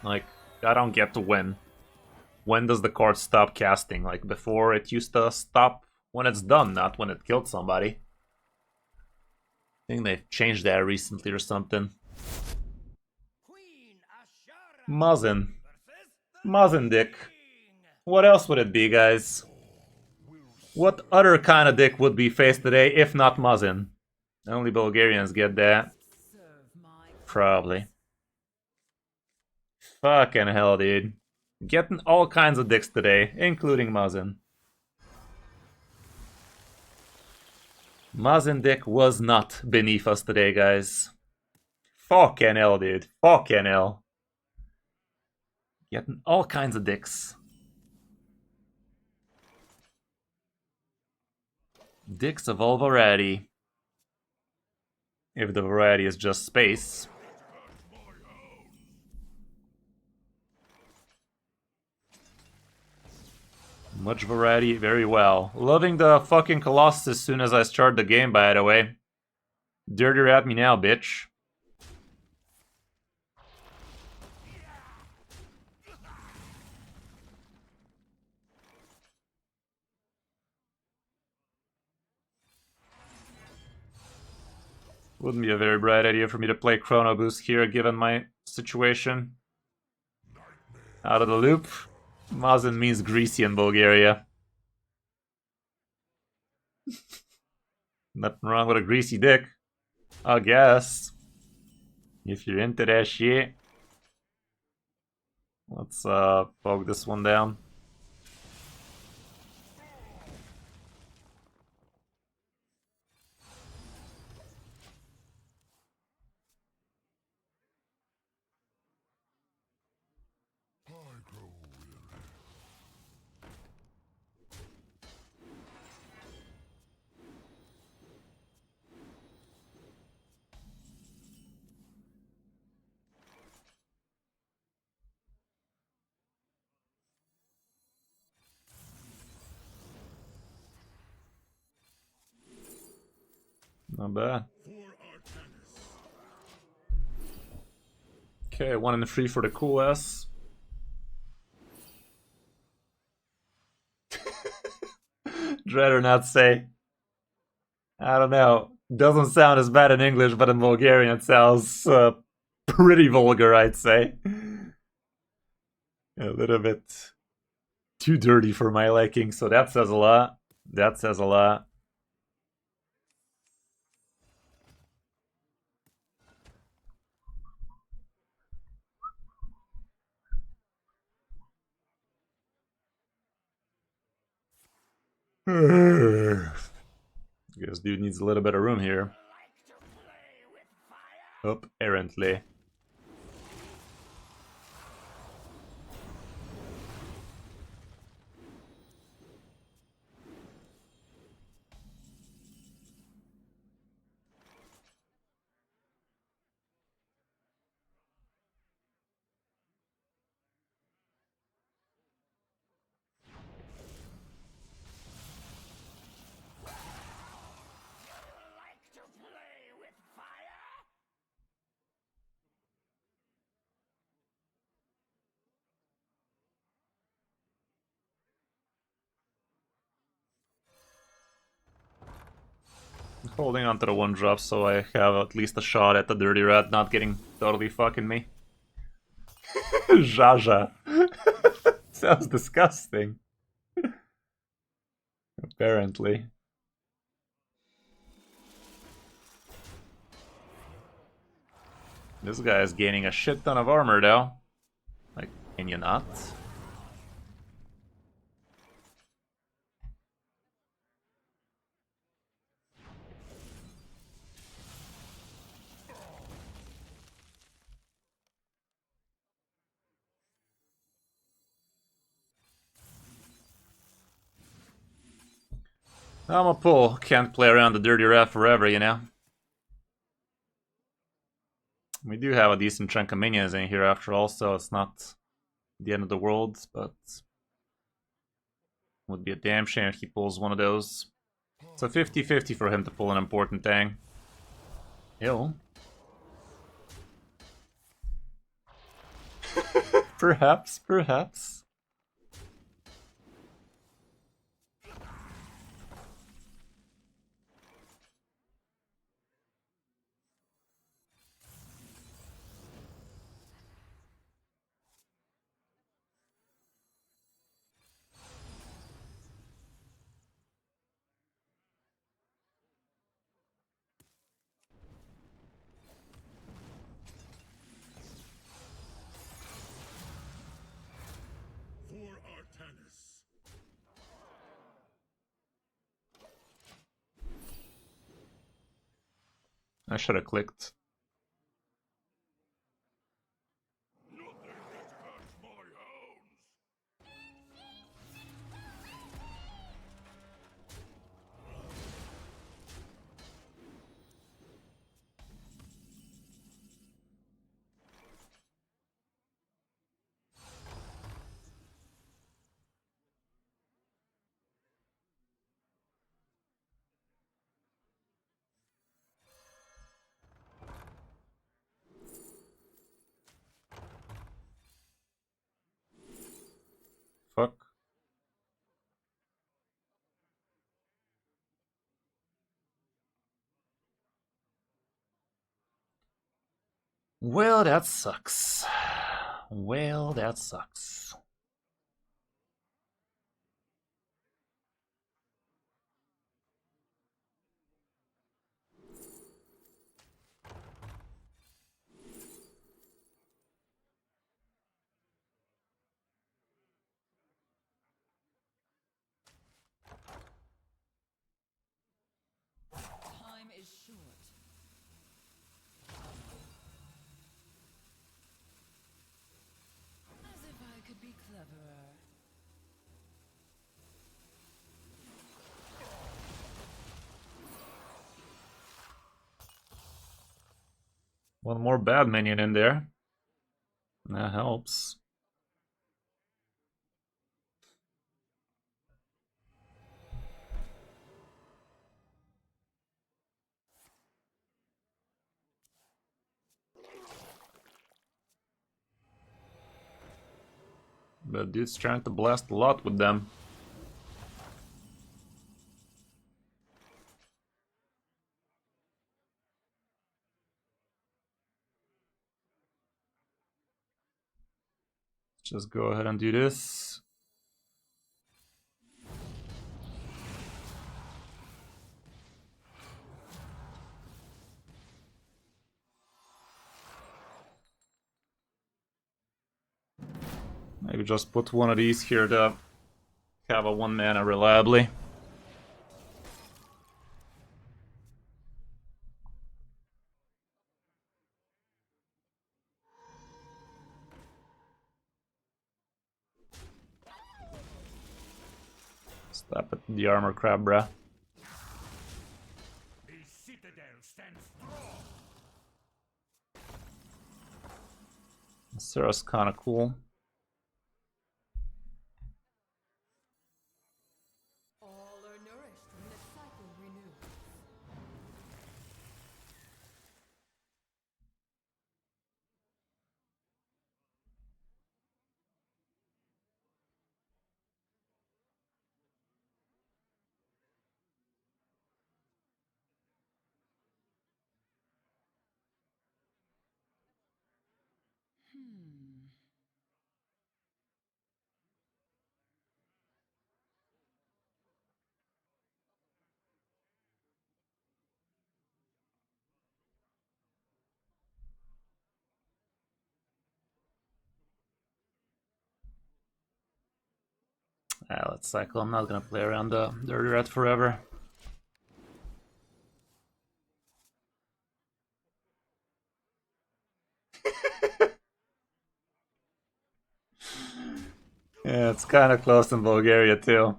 Like, I don't get to win. When does the card stop casting? Like, before it used to stop when it's done, not when it killed somebody. think they've changed that recently or something. Queen Ashara Muzzin. versus the Muzzin dick. king. What else would it be, guys? What other kind of dick would be faced today if not Muzzin? Only Bulgarians get that. Serve my Probably. Fucking hell, dude. Getting all kinds of dicks today, including Muzzin. Muzzin dick was not beneath us today, guys. Fucking hell, dude. Fucking hell. Getting all kinds of dicks. Dicks of all variety. If the variety is just space. Much variety, very well. Loving the fucking Colossus as soon as I start the game, by the way. Dirtier at me now, bitch. Wouldn't be a very bright idea for me to play Chrono Boost here, given my situation. Out of the loop. Mazin means greasy in Bulgaria. Nothing wrong with a greasy dick, I guess. If you're into that shit. Let's poke this one down. Not bad. Okay, 1 and 3 for the cool S. Rather not say. I don't know. Doesn't sound as bad in English, but in Bulgarian it sounds pretty vulgar, I'd say. A little bit too dirty for my liking, so that says a lot. That says a lot. Guess dude needs a little bit of room here. Apparently. Holding on to the 1-drop so I have at least a shot at the Dirty Rat not getting totally fucking me. Jaja. Sounds disgusting. Apparently. This guy is gaining a shit ton of armor though. Like, can you not? I'm a pull. Can't play around the Dirty Rat forever, you know? We do have a decent chunk of minions in here after all, so it's not the end of the world, but would be a damn shame if he pulls one of those. It's a 50-50 for him to pull an important thing. Ew. Perhaps, perhaps. I should have clicked. Fuck. Well, that sucks. Well, that sucks. Time is short. As if I could be cleverer. One more bad minion in there. That helps. But dude's trying to blast a lot with them. Just go ahead and do this. Maybe just put one of these here to have a 1 mana reliably. Stop at the armor crab, bruh. The citadel stands strong. Sarah's kinda cool. All are nourished when the cycle renews. Let's cycle. I'm not gonna play around the Dirty Red forever. Yeah, it's kind of close in Bulgaria too.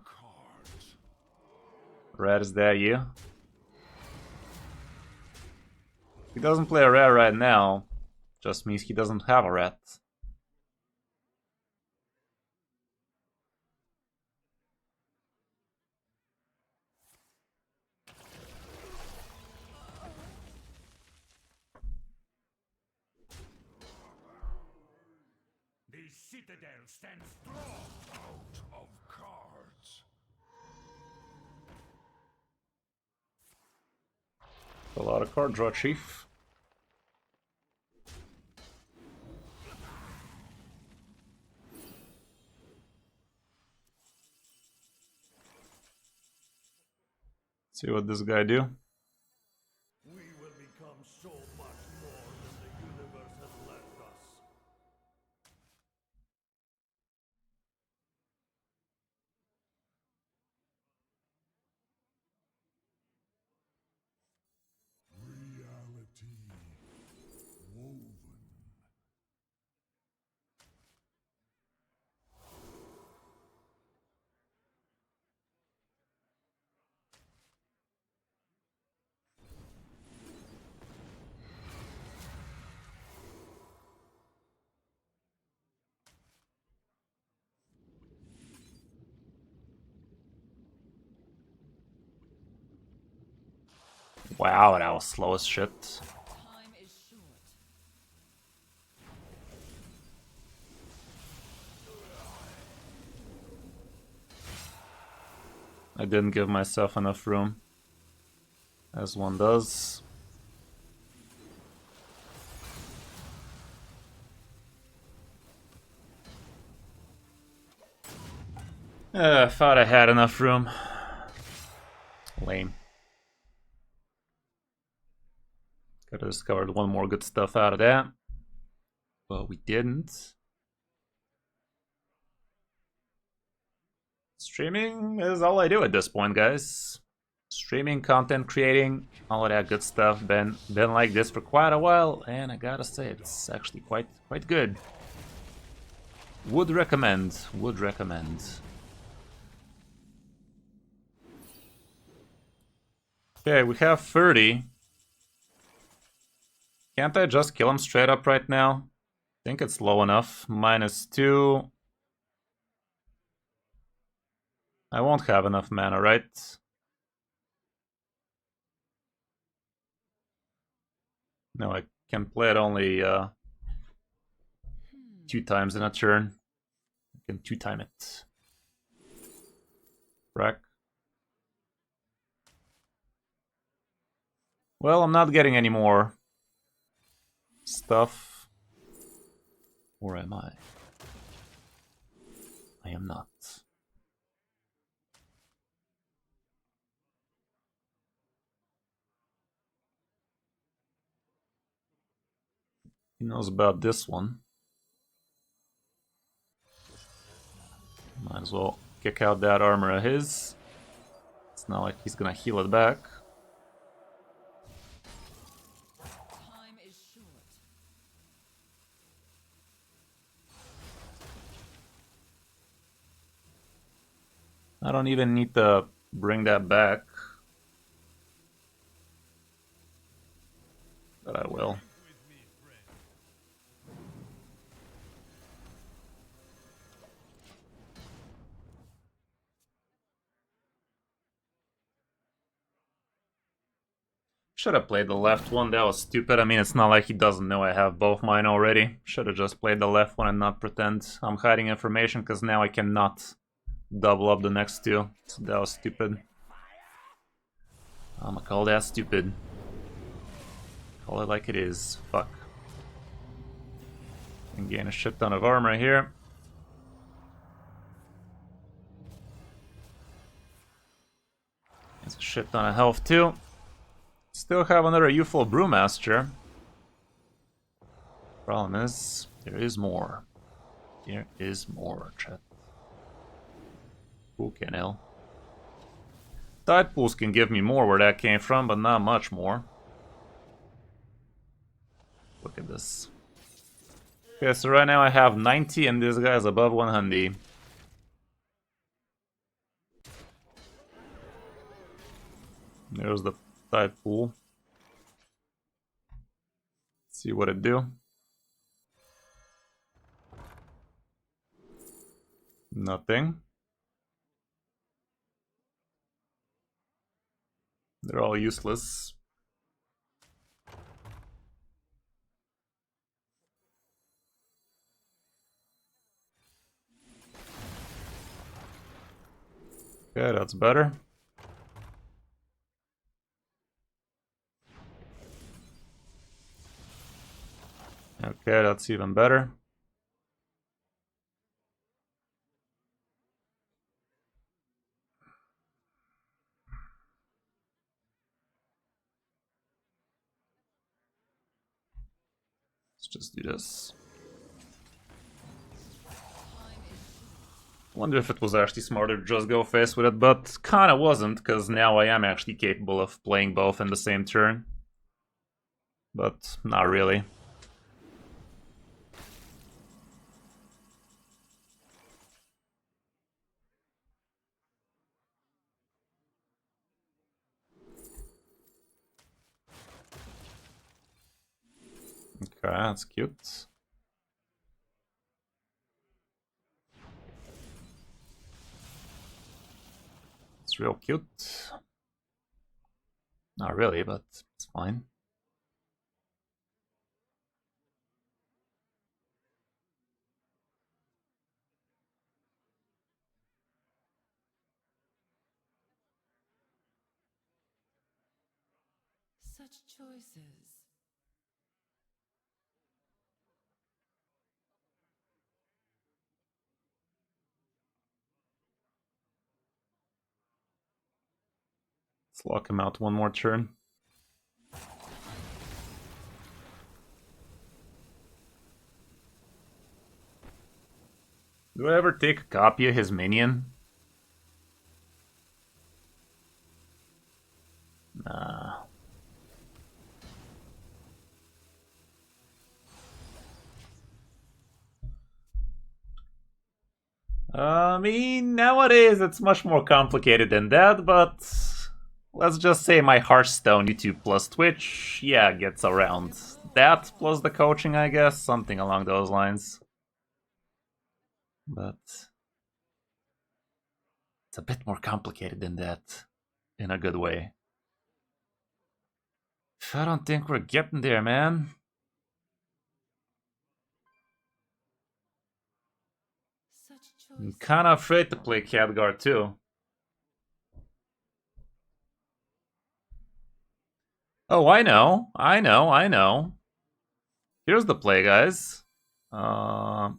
Red, is that you? He doesn't play a red right now. Just means he doesn't have a red. The citadel stands strong. Out of cards. A lot of card draw, Chief. See what this guy do. We will become so much more than the universe has left us. Reality Wow, that was slow as shit. Time is short. I didn't give myself enough room, as one does. I thought I had enough room. Lame. Could have discovered one more good stuff out of that, but we didn't. Streaming is all I do at this point, guys. Streaming, content creating, all of that good stuff. Been like this for quite a while, and I gotta say it's actually quite good. Would recommend. Would recommend. Okay, we have 30. Can't I just kill him straight up right now? I think it's low enough. -2. I won't have enough mana, right? No, I can play it only 2 times in a turn. I can 2-time it. Rack. Well, I'm not getting any more stuff. Or am I? I am not. He knows about this one. Might as well kick out that armor of his. It's not like he's gonna heal it back. Time is short. I don't even need to bring that back. But I will. Should have played the left one, that was stupid. I mean, it's not like he doesn't know I have both mine already. Should have just played the left one and not pretend I'm hiding information, because now I cannot double up the next two. So that was stupid. I'ma call that stupid. Call it like it is. Fuck. Can gain a shit ton of armor here. It's a shit ton of health too. Still have another youthful brewmaster. Problem is, there is more. There is more, chat. Who can hell? Tide pools can give me more where that came from, but not much more. Look at this. Okay, so right now I have 90 and this guy is above 100. There's the tide pool. Let's see what it do. Nothing. They're all useless. Okay, that's better. Okay, that's even better. Let's just do this. Wonder if it was actually smarter to just go face with it, but kinda wasn't, because now I am actually capable of playing both in the same turn. But not really. Okay, that's cute. It's real cute. Not really, but it's fine. Such choices. Let's lock him out one more turn. Do I ever take a copy of his minion? Nah. I mean, nowadays it's much more complicated than that, but let's just say my Hearthstone YouTube plus Twitch, yeah, gets around that plus the coaching, I guess, something along those lines. But it's a bit more complicated than that, in a good way. I don't think we're getting there, man. I'm kinda afraid to play Khadgar too. Oh, I know. Here's the play, guys. Look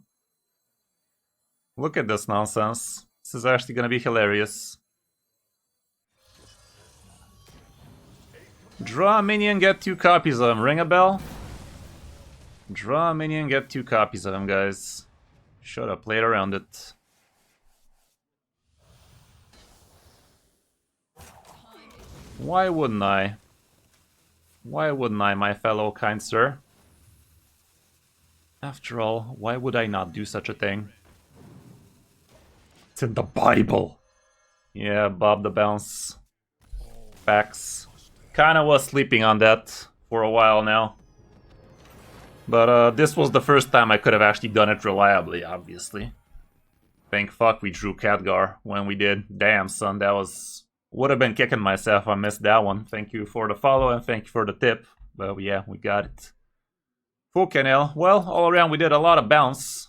at this nonsense. This is actually gonna be hilarious. Draw a minion, get 2 copies of him. Ring a bell? Draw a minion, get 2 copies of him, guys. Should have played around it. Why wouldn't I? Why wouldn't I, my fellow kind sir? After all, why would I not do such a thing? It's in the Bible. Yeah, Bob the Bounce. Facts. Kinda was sleeping on that for a while now. But this was the first time I could have actually done it reliably, obviously. Thank fuck we drew Khadgar when we did. Damn, son, that was... Would have been kicking myself if I missed that one. Thank you for the follow and thank you for the tip. But yeah, we got it. Full canal. Well, all around we did a lot of bounce.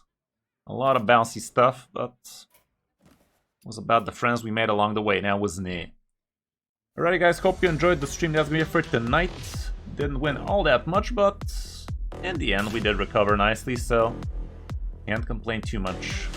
A lot of bouncy stuff, but... It was about the friends we made along the way now, wasn't it? Alrighty guys, hope you enjoyed the stream. That's me for tonight. Didn't win all that much, but... In the end, we did recover nicely, so... Can't complain too much.